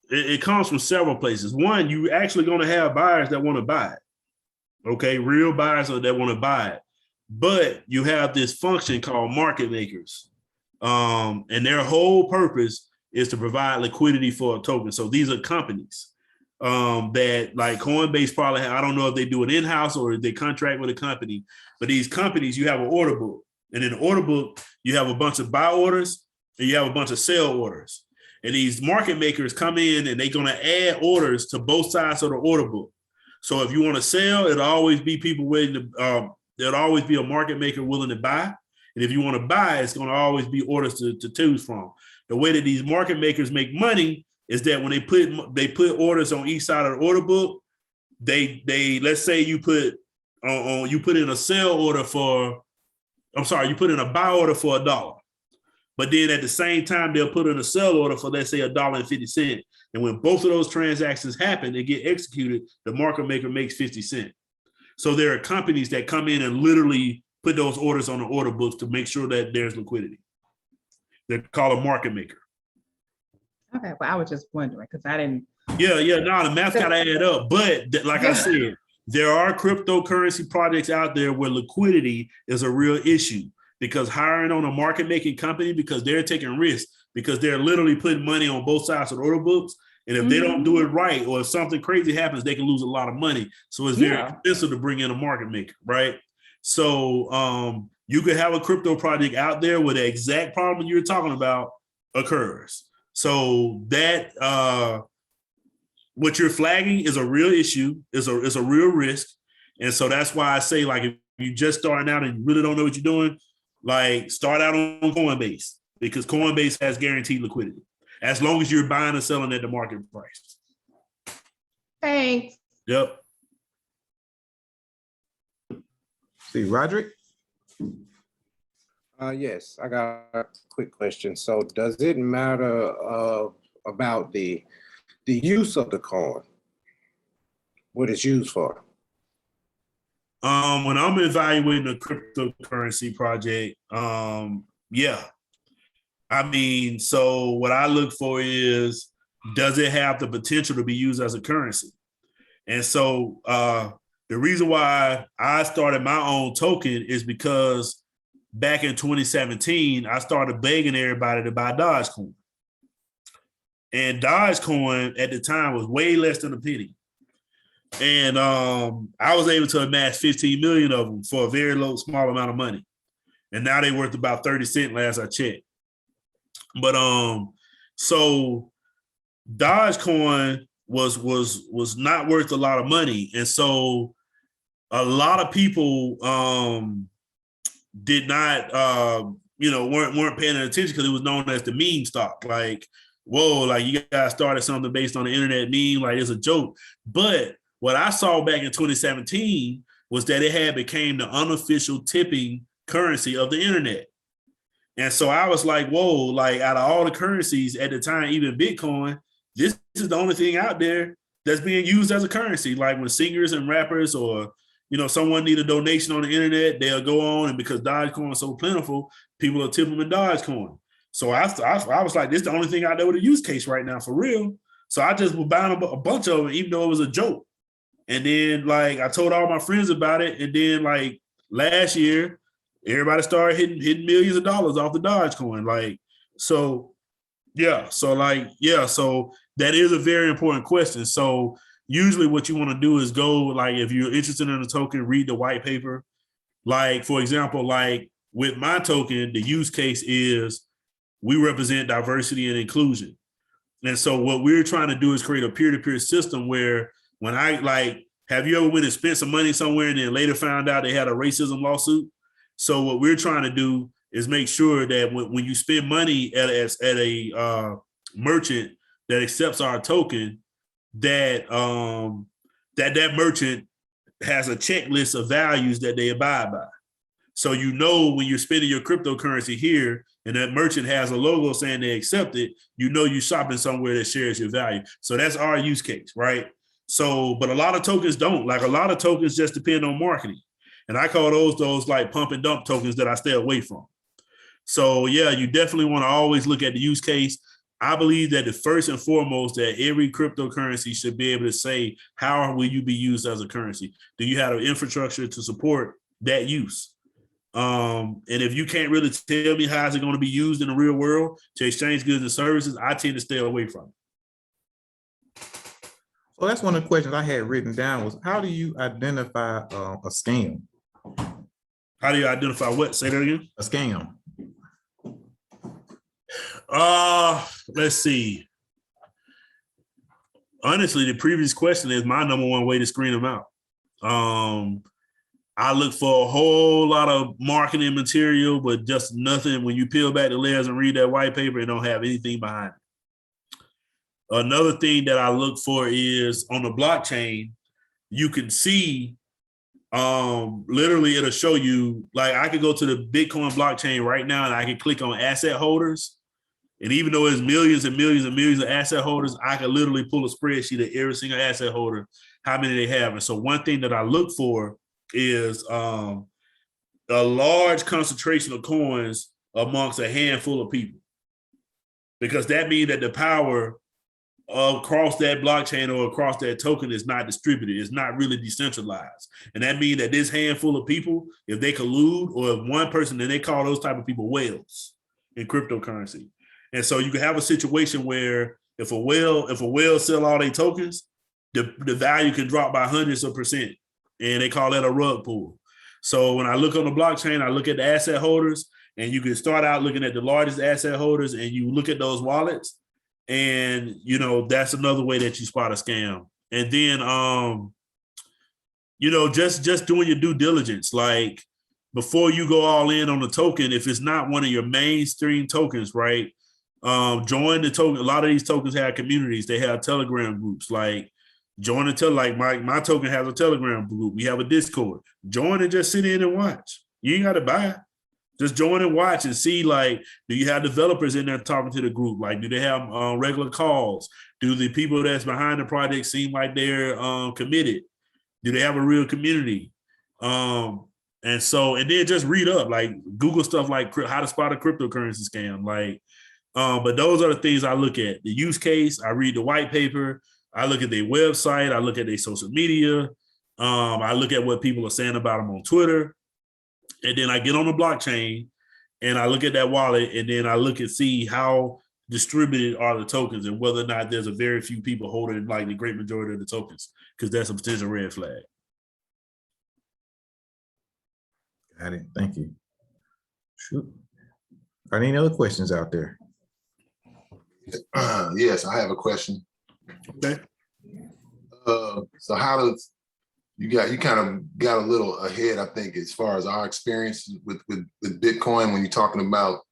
it comes from several places. One, you actually going to have buyers that want to buy it. Okay, real buyers that want to buy it. But you have this function called market makers. And their whole purpose is to provide liquidity for a token. So these are companies. That like Coinbase probably have, I don't know if they do it in-house or if they contract with a company, but these companies, you have an order book, and in the order book, you have a bunch of buy orders and you have a bunch of sell orders. And these market makers come in and they're going to add orders to both sides of the order book. So if you want to sell, it'll always be people waiting to, there'll always be a market maker willing to buy. And if you want to buy, it's going to always be orders to choose from. The way that these market makers make money is that when they put orders on each side of the order book, they let's say you put in a sell order you put in a buy order for $1, but then at the same time they'll put in a sell order for, let's say, $1.50. And when both of those transactions happen, they get executed, the market maker makes 50 cents. So there are companies that come in and literally put those orders on the order books to make sure that there's liquidity. They're called a market maker. Okay, well, I was just wondering because I didn't. Yeah, the math got to add up. But like I said, there are cryptocurrency projects out there where liquidity is a real issue, because hiring on a market making company, because they're taking risks, because they're literally putting money on both sides of the order books. And if they don't do it right, or if something crazy happens, they can lose a lot of money. So it's very expensive to bring in a market maker, right? So you could have a crypto project out there where the exact problem you're talking about occurs. So that what you're flagging is a real issue, is a real risk. And so that's why I say, like, if you just starting out and you really don't know what you're doing, like, start out on Coinbase, because Coinbase has guaranteed liquidity as long as you're buying and selling at the market price. Thanks. Yep. See, Roderick? Yes, I got a quick question. So does it matter about the use of the coin? What it's used for? When I'm evaluating a cryptocurrency project, yeah. I mean, so what I look for is, does it have the potential to be used as a currency? And so the reason why I started my own token is because back in 2017, I started begging everybody to buy Dogecoin. And Dogecoin at the time was way less than a penny. And I was able to amass 15 million of them for a very small amount of money. And now they're worth about 30 cents last I checked. But so Dogecoin was not worth a lot of money. And so a lot of people did not weren't paying attention because it was known as the meme stock. Like, whoa, like, you guys started something based on the internet meme, like it's a joke. But what I saw back in 2017 was that it had became the unofficial tipping currency of the internet. And so I was like, whoa, like, out of all the currencies at the time, even Bitcoin, this is the only thing out there that's being used as a currency. Like when singers and rappers or, someone need a donation on the internet, they'll go on, and because Dogecoin is so plentiful, people will tip them in Dogecoin. So I was like, this is the only thing I know with a use case right now for real. So I just was buying a bunch of them, even though it was a joke. And then like I told all my friends about it. And then like last year, everybody started hitting millions of dollars off the Dogecoin. Like, so yeah. So that is a very important question. So usually what you want to do is go, like, if you're interested in a token, read the white paper. Like, for example, like with my token, the use case is we represent diversity and inclusion. And so what we're trying to do is create a peer-to-peer system where when have you ever went and spent some money somewhere and then later found out they had a racism lawsuit? So what we're trying to do is make sure that when you spend money at a merchant that accepts our token, that that merchant has a checklist of values that they abide by. So when you're spending your cryptocurrency here and that merchant has a logo saying they accept it, you're shopping somewhere that shares your value. So that's our use case, right? So, but a lot of tokens don't. Like a lot of tokens just depend on marketing. And I call those like pump and dump tokens that I stay away from. So yeah, you definitely want to always look at the use case. I believe that the first and foremost that every cryptocurrency should be able to say, how will you be used as a currency? Do you have an infrastructure to support that use? And if you can't really tell me how is it going to be used in the real world to exchange goods and services, I tend to stay away from it. So that's one of the questions I had written down was, how do you identify a scam? How do you identify what? Say that again. A scam. Let's see. Honestly, the previous question is my number one way to screen them out. I look for a whole lot of marketing material, but just nothing. When you peel back the layers and read that white paper, it don't have anything behind it. Another thing that I look for is on the blockchain, you can see, literally it'll show you, like I could go to the Bitcoin blockchain right now and I can click on asset holders. And even though there's millions and millions and millions of asset holders, I can literally pull a spreadsheet of every single asset holder, how many they have. And so one thing that I look for is a large concentration of coins amongst a handful of people, because that means that the power across that blockchain or across that token is not distributed. It's not really decentralized. And that means that this handful of people, if they collude or if one person, then they call those type of people whales in cryptocurrency. And so you can have a situation where if a whale sell all their tokens, the value can drop by hundreds of %. And they call that a rug pull. So when I look on the blockchain, I look at the asset holders, and you can start out looking at the largest asset holders and you look at those wallets. And, that's another way that you spot a scam. And then, just doing your due diligence. Like before you go all in on the token, if it's not one of your mainstream tokens, right? Join the token. A lot of these tokens have communities. They have Telegram groups. Like join my token has a Telegram group. We have a Discord. Join and just sit in and watch. You ain't got to buy. Just join and watch and see, like, do you have developers in there talking to the group? Like, do they have regular calls? Do the people that's behind the project seem like they're committed? Do they have a real community? And then just read up, like Google stuff like how to spot a cryptocurrency scam. Like, but those are the things I look at. The use case, I read the white paper, I look at their website, I look at their social media, I look at what people are saying about them on Twitter. And then I get on the blockchain and I look at that wallet, and then I look and see how distributed are the tokens and whether or not there's a very few people holding like the great majority of the tokens, because that's a potential red flag. Got it. Thank you. Shoot. Are there any other questions out there? Yes, I have a question. Okay. So how does you kind of got a little ahead, I think, as far as our experience with Bitcoin when you're talking about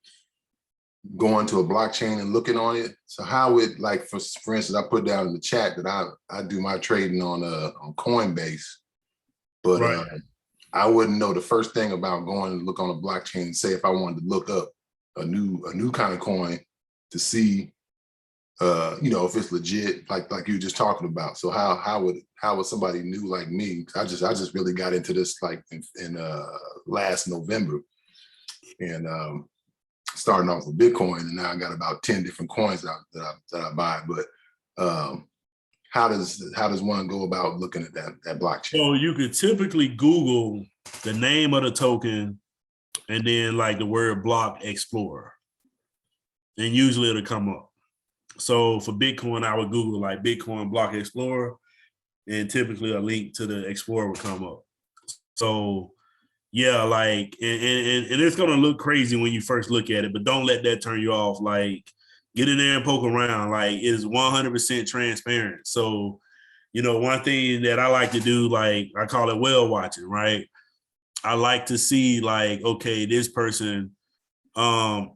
going to a blockchain and looking on it. So how it, like for instance, I put down in the chat that I do my trading on Coinbase, but right. I wouldn't know the first thing about going to look on a blockchain and say if I wanted to look up a new kind of coin to see if it's legit, like you were just talking about. So how would somebody new like me? I just really got into this like in last November, and starting off with Bitcoin, and now I got about 10 different coins that I buy. But how does one go about looking at that blockchain? So you could typically Google the name of the token and then like the word block explorer, and usually it'll come up. So for Bitcoin, I would Google like Bitcoin block explorer, and typically a link to the explorer would come up. So yeah, like, and it's gonna look crazy when you first look at it, but don't let that turn you off. Like, get in there and poke around. Like, it's 100% transparent. So, one thing that I like to do, like, I call it whale watching, right? I like to see, like, okay, this person, I'm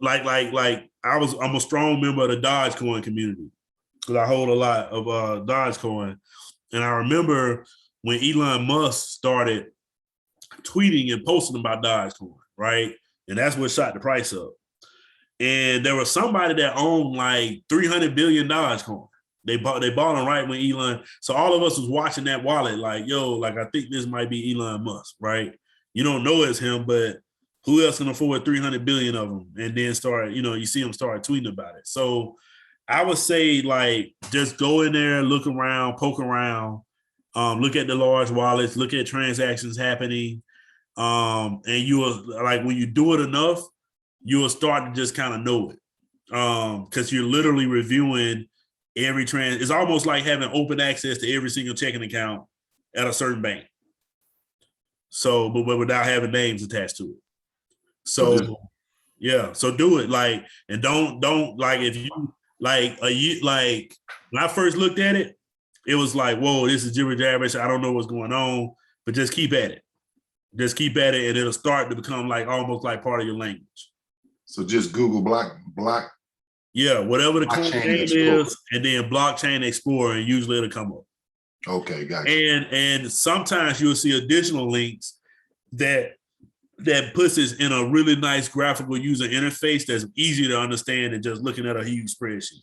a strong member of the Dogecoin community because I hold a lot of Dogecoin. And I remember when Elon Musk started tweeting and posting about Dogecoin, right? And that's what shot the price up. And there was somebody that owned like 300 billion Dogecoin. They bought them right when Elon. So all of us was watching that wallet, like, yo, like, I think this might be Elon Musk, right? You don't know it's him, but who else can afford 300 billion of them? And then start, you see him start tweeting about it. So I would say, like, just go in there, look around, poke around, look at the large wallets, look at transactions happening. And you will, like, when you do it enough, you will start to just kind of know it. Because you're literally reviewing every it's almost like having open access to every single checking account at a certain bank. So, but without having names attached to it. So yeah, so do it, like, and don't like, if you like when I first looked at it, it was like, whoa, this is jibber jabbish. I don't know what's going on, but just keep at it. Just keep at it, and it'll start to become like almost like part of your language. So just Google block. Yeah, whatever the coin name Explorer is, and then blockchain explorer, and usually it'll come up. Okay, gotcha. And sometimes you'll see additional links that puts us in a really nice graphical user interface that's easier to understand than just looking at a huge spreadsheet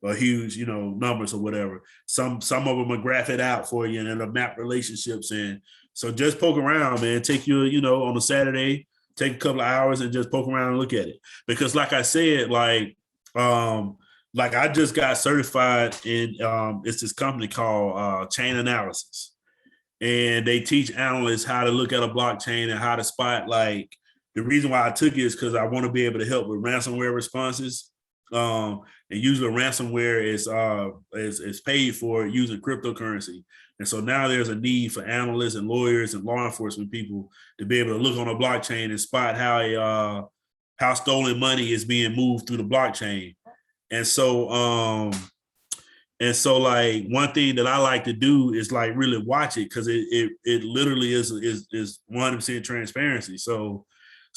or huge, numbers or whatever. Some of them will graph it out for you and it'll map relationships in. So just poke around, man. Take your, on a Saturday, take a couple of hours and just poke around and look at it. Because like I said, like I just got certified in it's this company called Chain Analysis. And they teach analysts how to look at a blockchain and how to spot, like, the reason why I took it is because I want to be able to help with ransomware responses. And usually ransomware is paid for using cryptocurrency. And so now there's a need for analysts and lawyers and law enforcement people to be able to look on a blockchain and spot how stolen money is being moved through the blockchain. And so like, one thing that I like to do is like really watch it, because it literally is 100% transparency. So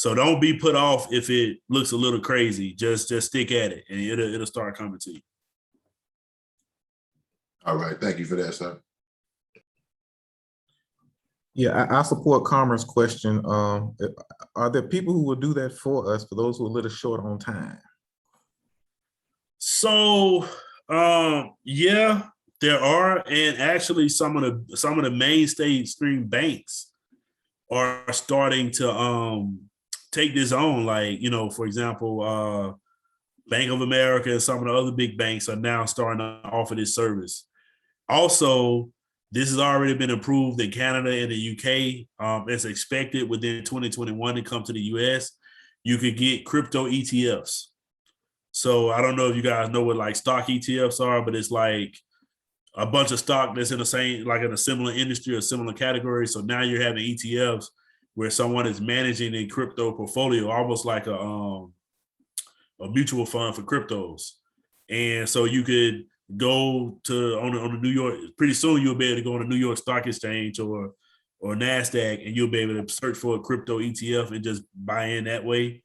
don't be put off if it looks a little crazy. Just stick at it, and it'll start coming to you. All right, thank you for that, sir. Yeah, I support Karma's question. Are there people who will do that for us, for those who are a little short on time? So yeah, there are, and actually some of the mainstream banks are starting to take this on. Like, for example, Bank of America and some of the other big banks are now starting to offer this service. Also, this has already been approved in Canada and the UK. It's expected within 2021 to come to the US. You could get crypto ETFs. So I don't know if you guys know what like stock ETFs are, but it's like a bunch of stock that's in the same, like in a similar industry or similar category. So now you're having ETFs where someone is managing a crypto portfolio, almost like a mutual fund for cryptos. And so you could go to on the New York, pretty soon you'll be able to go on the New York Stock Exchange or NASDAQ, and you'll be able to search for a crypto ETF and just buy in that way.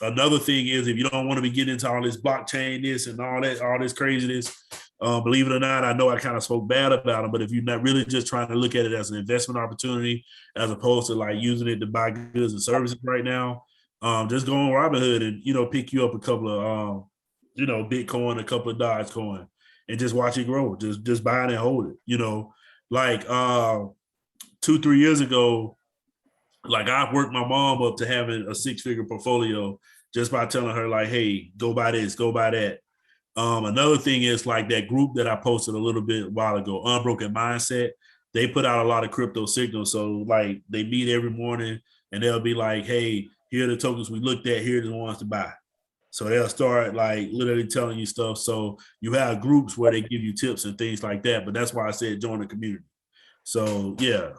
Another thing is, if you don't want to be getting into all this blockchain, this and all this craziness, believe it or not, I know I kind of spoke bad about them, but if you're not really just trying to look at it as an investment opportunity, as opposed to like using it to buy goods and services right now, just go on Robinhood and, pick you up a couple of you know, Bitcoin, a couple of Dogecoin, and just watch it grow. Just buy it and hold it. You know, like 2-3 years ago, like I worked my mom up to having a 6-figure portfolio just by telling her like, hey, go buy this, go buy that. Another thing is like that group that I posted a little bit a while ago, Unbroken Mindset. They put out a lot of crypto signals. So like they meet every morning and they'll be like, hey, here are the tokens we looked at, here are the ones to buy. So they'll start like literally telling you stuff. So you have groups where they give you tips and things like that. But that's why I said join the community. So yeah.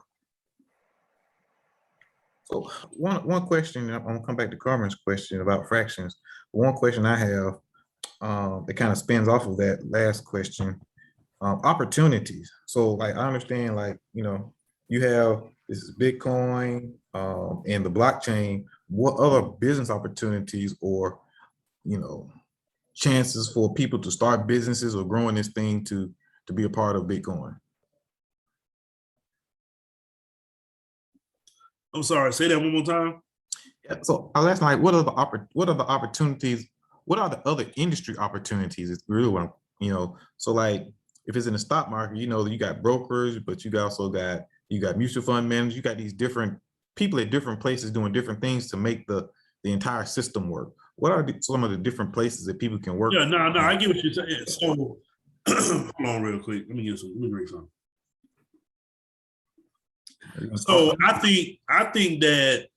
So one question, I'm gonna come back to Carmen's question about fractions. One question I have that kind of spins off of that last question, opportunities. So like I understand, like, you know, you have this is Bitcoin and the blockchain. What other business opportunities or, you know, chances for people to start businesses or growing this thing to be a part of Bitcoin? I'm sorry, say that one more time. Yeah, so I was asking, like, what are the opportunities? What are the other industry opportunities? It's really what I'm, you know. So like, if it's in the stock market, you know, you got brokers, but you also got mutual fund managers. You got these different people at different places doing different things to make the entire system work. What are some of the different places that people can work? Yeah, no, I get what you're saying. So hold on real quick. Let me drink something. So I think that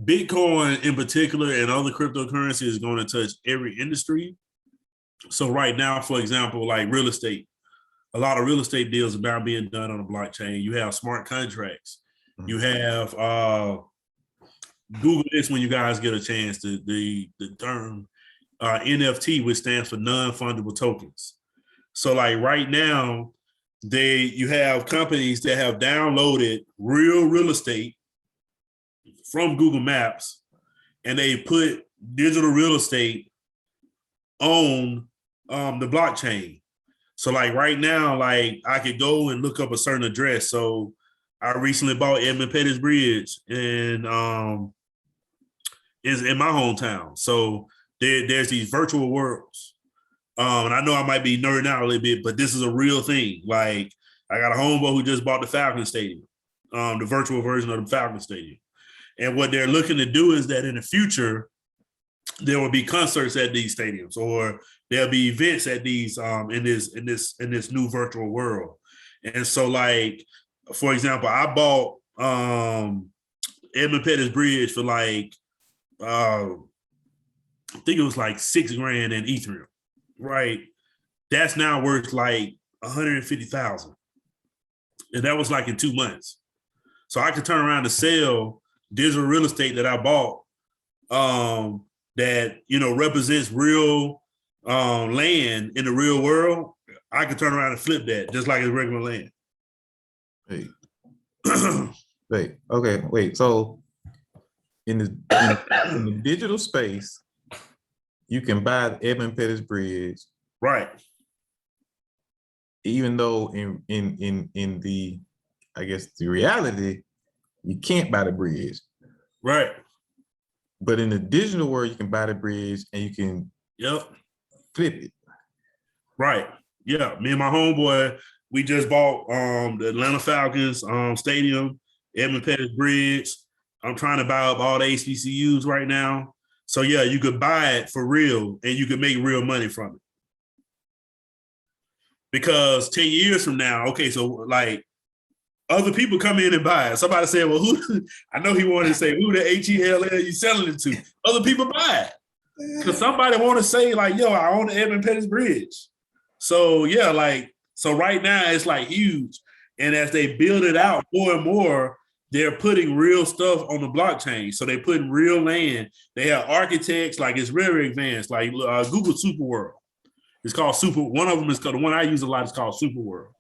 Bitcoin in particular and other cryptocurrency is going to touch every industry. So right now, for example, like real estate, a lot of real estate deals are now being done on the blockchain. You have smart contracts. You have Google this when you guys get a chance. The term NFT, which stands for non-fungible tokens. So like right now, you have companies that have downloaded real estate from Google Maps, and they put digital real estate on the blockchain. So like right now, like I could go and look up a certain address. So I recently bought Edmund Pettus Bridge and is in my hometown. So there's these virtual worlds. And I know I might be nerding out a little bit, but this is a real thing. Like I got a homeboy who just bought the Falcon Stadium, the virtual version of the Falcon Stadium. And what they're looking to do is that in the future, there will be concerts at these stadiums, or there'll be events at these in this new virtual world. And so, like, for example, I bought Edmund Pettus Bridge for like I think it was like $6,000 in Ethereum, right? That's now worth like 150,000. And that was like in 2 months. So I could turn around and sell digital real estate that I bought that, you know, represents real land in the real world. I could turn around and flip that just like it's regular land. Wait. So in the digital space, you can buy the Edmund Pettus Bridge, right? Even though in the, I guess, the reality, you can't buy the bridge, right? But in the digital world, you can buy the bridge and you can flip it, right? Yeah, me and my homeboy, we just bought the Atlanta Falcons stadium, Edmund Pettus Bridge. I'm trying to buy up all the HBCUs right now. So yeah, you could buy it for real and you could make real money from it. Because 10 years from now, okay, so like other people come in and buy it. Somebody said, well, who, I know he wanted to say, who the HELL you selling it to? Other people buy it. Because somebody want to say like, yo, I own the Edmund Pettus Bridge. So yeah, like, so right now it's like huge. And as they build it out more and more, they're putting real stuff on the blockchain. So they're putting real land. They have architects, like it's very advanced, like Google Super World. It's called Super. One of them is called, the one I use a lot is called Super World.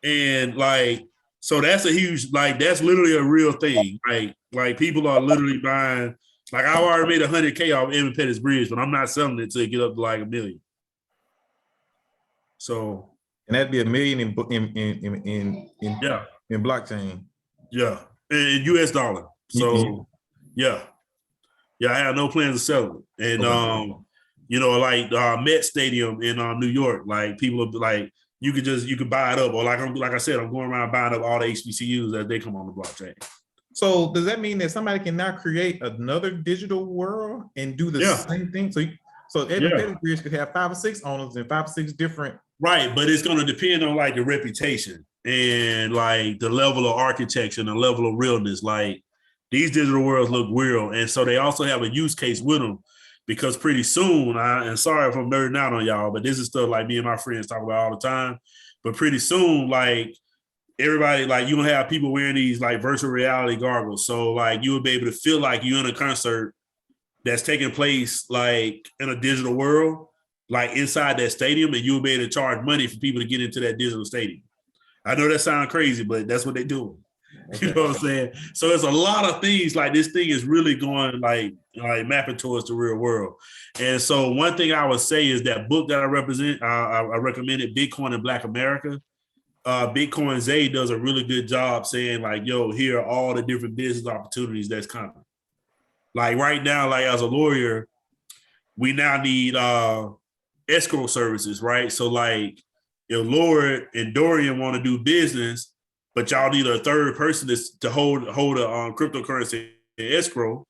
And like, so that's a huge, like, that's literally a real thing. Like people are literally buying, like I already made $100K off Edmund Pettus Bridge, but I'm not selling it till it get up to like $1 million. So. And that'd be $1 million in blockchain. Yeah, in US dollar. So yeah, I have no plans to sell it. And You know, like Met Stadium in New York. Like people are like, you could buy it up, or like I said, I'm going around buying up all the HBCUs as they come on the blockchain. So does that mean that somebody can now create another digital world and do the same thing? So Evan Pettigrew could have 5 or 6 owners and 5 or 6 different. Right, but it's going to depend on like the reputation and like the level of architecture and the level of realness. Like these digital worlds look real, and so they also have a use case with them, because pretty soon, and sorry if I'm nerding out on y'all, but this is stuff like me and my friends talk about all the time. But pretty soon, like everybody, like you'll have people wearing these like virtual reality goggles, so like you'll be able to feel like you're in a concert that's taking place like in a digital world, like inside that stadium, and you'll be able to charge money for people to get into that digital stadium. I know that sounds crazy, but that's what they're doing. Okay. You know what I'm saying? So it's a lot of things, like this thing is really going like mapping towards the real world. And so one thing I would say is that book that I recommended, Bitcoin in Black America. Bitcoin Zay does a really good job saying like, yo, here are all the different business opportunities that's coming. Like right now, like as a lawyer, we now need escrow services, right? So like if Lord and Dorian want to do business, but y'all need a third person to hold a cryptocurrency escrow,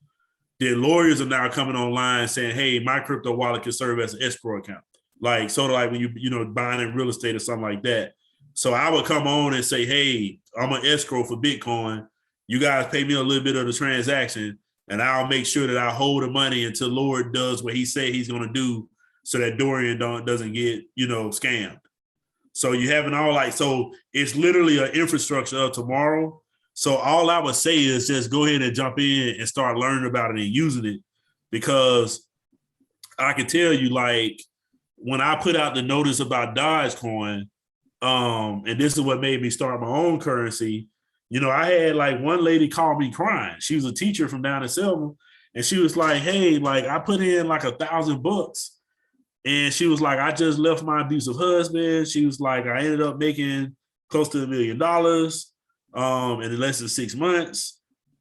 then lawyers are now coming online saying, hey, my crypto wallet can serve as an escrow account. Like sort of like when you buying in real estate or something like that. So I would come on and say, hey, I'm an escrow for Bitcoin. You guys pay me a little bit of the transaction, and I'll make sure that I hold the money until Lord does what he said he's going to do, so that Dorian doesn't get, scammed. So you having all like, so it's literally an infrastructure of tomorrow. So all I would say is just go ahead and jump in and start learning about it and using it, because I can tell you, like, when I put out the notice about Dogecoin, and this is what made me start my own currency. I had like one lady call me crying. She was a teacher from down in Selma, and she was like, hey, like I put in like $1,000. And she was like, I just left my abusive husband. She was like, I ended up making close to $1 million in less than 6 months.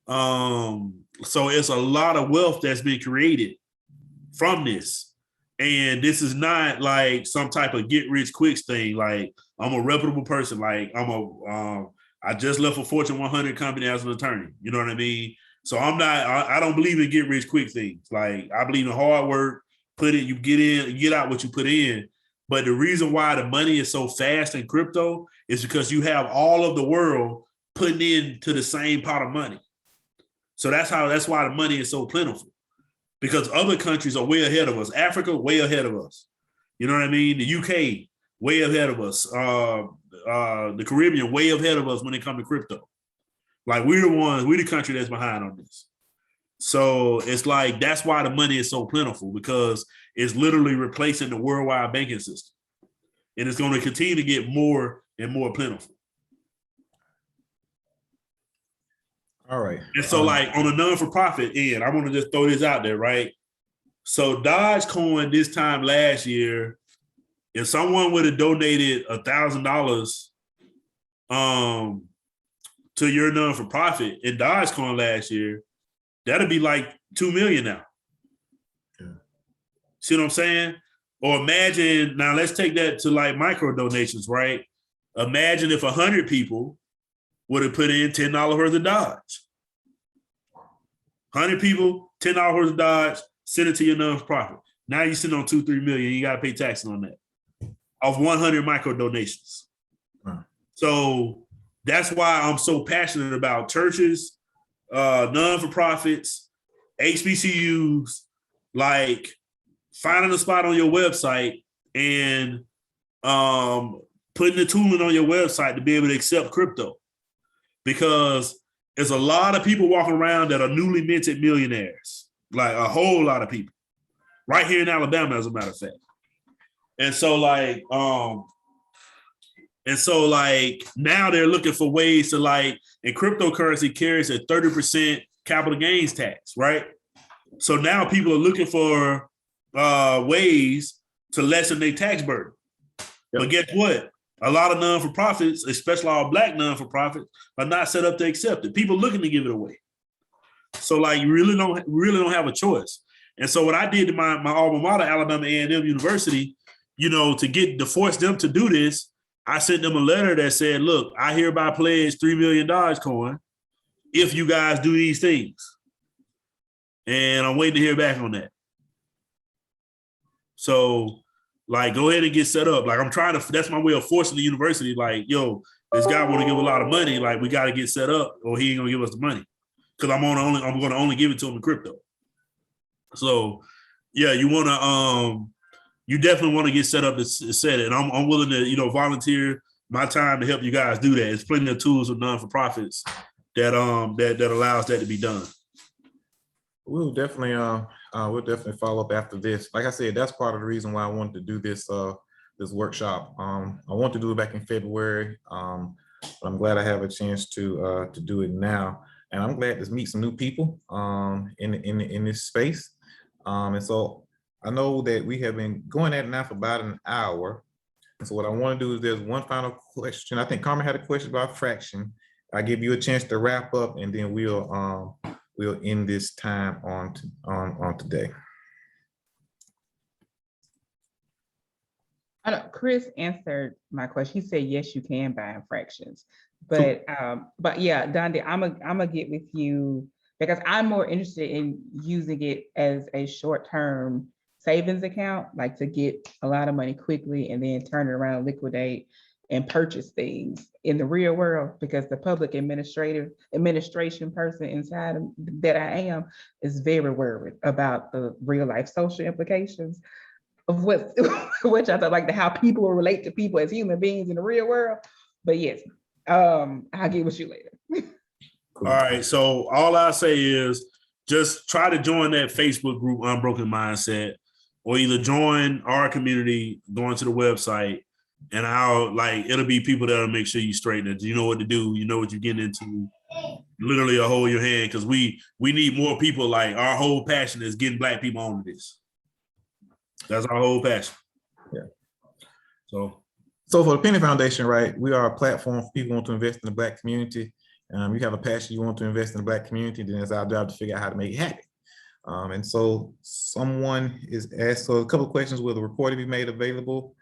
So it's a lot of wealth that's been created from this. And this is not like some type of get rich quick thing. Like I'm a reputable person. Like I just left a Fortune 100 company as an attorney. You know what I mean? So I don't believe in get rich quick things. Like I believe in hard work. You get out what you put in. But the reason why the money is so fast in crypto is because you have all of the world putting into the same pot of money. So that's why the money is so plentiful, because other countries are way ahead of us. Africa, way ahead of us. You know what I mean? The UK, way ahead of us. The Caribbean, way ahead of us when it comes to crypto. Like we're the country that's behind on this. So it's like, that's why the money is so plentiful, because it's literally replacing the worldwide banking system. And it's going to continue to get more and more plentiful. All right. And so like on a non-for-profit end, I want to just throw this out there, right? So Dogecoin this time last year, if someone would have donated $1,000 to your non-for-profit in Dogecoin last year, that'd be like 2 million now. Yeah. See what I'm saying? Or imagine, now let's take that to like micro donations, right? Imagine if 100 people would have put in $10 worth of Doge. 100 people, $10 worth of Doge, send it to your non-profit. Now you're sitting on 2-3 million. You got to pay taxes on that of 100 micro donations. Wow. So that's why I'm so passionate about churches, non-for-profits, HBCUs, like finding a spot on your website and putting the tooling on your website to be able to accept crypto. Because there's a lot of people walking around that are newly minted millionaires, like a whole lot of people, right here in Alabama, as a matter of fact. And so now they're looking for ways to like, and cryptocurrency carries a 30% capital gains tax, right? So now people are looking for ways to lessen their tax burden. Yep. But guess what? A lot of non-for-profits, especially all Black non-for-profits, are not set up to accept it. People looking to give it away. So like you really don't have a choice. And so what I did to my alma mater, Alabama A&M University, you know, to force them to do this, I sent them a letter that said, look, I hereby pledge $3 million coin if you guys do these things. And I'm waiting to hear back on that. So, like, go ahead and get set up. Like, I'm trying to, that's my way of forcing the university, like, yo, this guy want to give a lot of money. Like, we got to get set up or he ain't going to give us the money. Because I'm going to only give it to him in crypto. So, yeah, you want to, you definitely want to get set up to set it. And I'm willing to, you know, volunteer my time to help you guys do that. There's plenty of tools with non-for-profits that allows that to be done. We'll definitely follow up after this. Like I said, that's part of the reason why I wanted to do this this workshop. I wanted to do it back in February, but I'm glad I have a chance to do it now. And I'm glad to meet some new people in this space. And so I know that we have been going at it now for about an hour. And so what I want to do is there's one final question. I think Carmen had a question about fraction. I give you a chance to wrap up, and then we'll end this time on today. I know Chris answered my question. He said, yes, you can buy in fractions. But yeah, Dondi, I'm gonna get with you because I'm more interested in using it as a short-term savings account, like to get a lot of money quickly and then turn it around, liquidate and purchase things in the real world, because the public administration person inside of, that I am is very worried about the real life social implications of what which I thought, like how people will relate to people as human beings in the real world. But yes, I'll get with you later. All right. So all I say is just try to join that Facebook group, Unbroken Mindset, or either join our community, going to the website, and it'll be people that'll make sure you straighten it. You know what to do. You know what you're getting into. Literally, I'll hold your hand, because we need more people. Like, our whole passion is getting Black people on this. That's our whole passion. Yeah. So for the Penny Foundation, right, we are a platform for people who want to invest in the Black community. You have a passion, you want to invest in the Black community, then it's our job to figure out how to make it happen. And so someone is asked, so a couple of questions, will the recording be made available?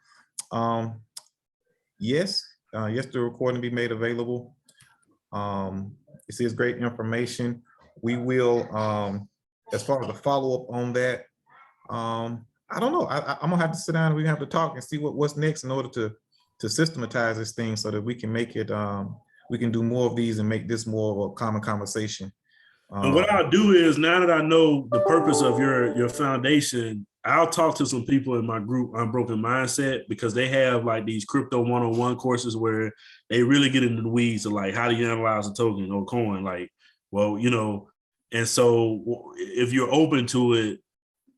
Yes, the recording be made available. This is great information. We will, as far as the follow-up on that, I don't know. I'm gonna have to sit down and we have to talk and see what's next in order to systematize this thing so that we can make it, we can do more of these and make this more of a common conversation. And what I'll do is, now that I know the purpose of your foundation, I'll talk to some people in my group, Unbroken Mindset, because they have like these crypto one-on-one courses where they really get into the weeds of like, how do you analyze a token or coin? Like, well, you know, and so if you're open to it,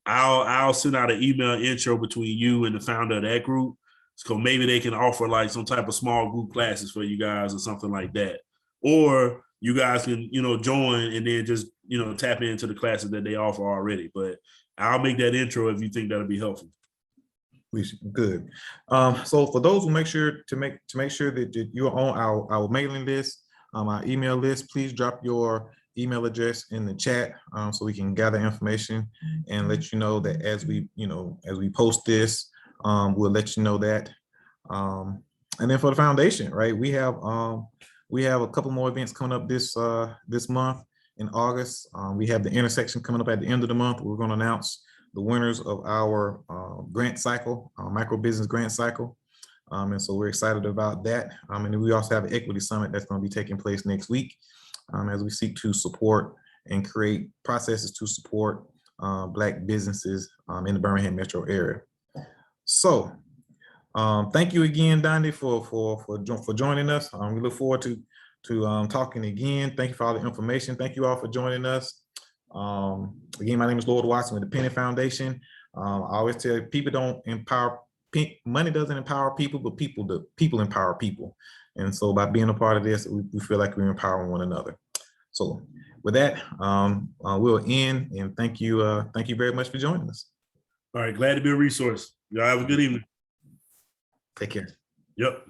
I'll send out an email intro between you and the founder of that group. So maybe they can offer like some type of small group classes for you guys or something like that. Or you guys can, you know, join and then just, you know, tap into the classes that they offer already. But I'll make that intro if you think that'll be helpful. Good. So for those who make sure that you're on our mailing list, our email list, please drop your email address in the chat so we can gather information and let you know that as we post this, we'll let you know that. And then for the foundation, right, we have a couple more events coming up this month in August. We have the intersection coming up at the end of the month. We're going to announce the winners of our grant cycle, micro business grant cycle. And so we're excited about that. And then we also have an equity summit that's going to be taking place next week as we seek to support and create processes to support Black businesses in the Birmingham metro area. So thank you again, Dondi, for joining us. We look forward to talking again. Thank you for all the information. Thank you all for joining us. Again, my name is Lord Watson with the Penny Foundation. I always tell you, people don't empower, money doesn't empower people, but people empower people. And so by being a part of this, we feel like we're empowering one another. So with that, we'll end, and thank you very much for joining us. All right, glad to be a resource. Y'all have a good evening. Take care. Yep.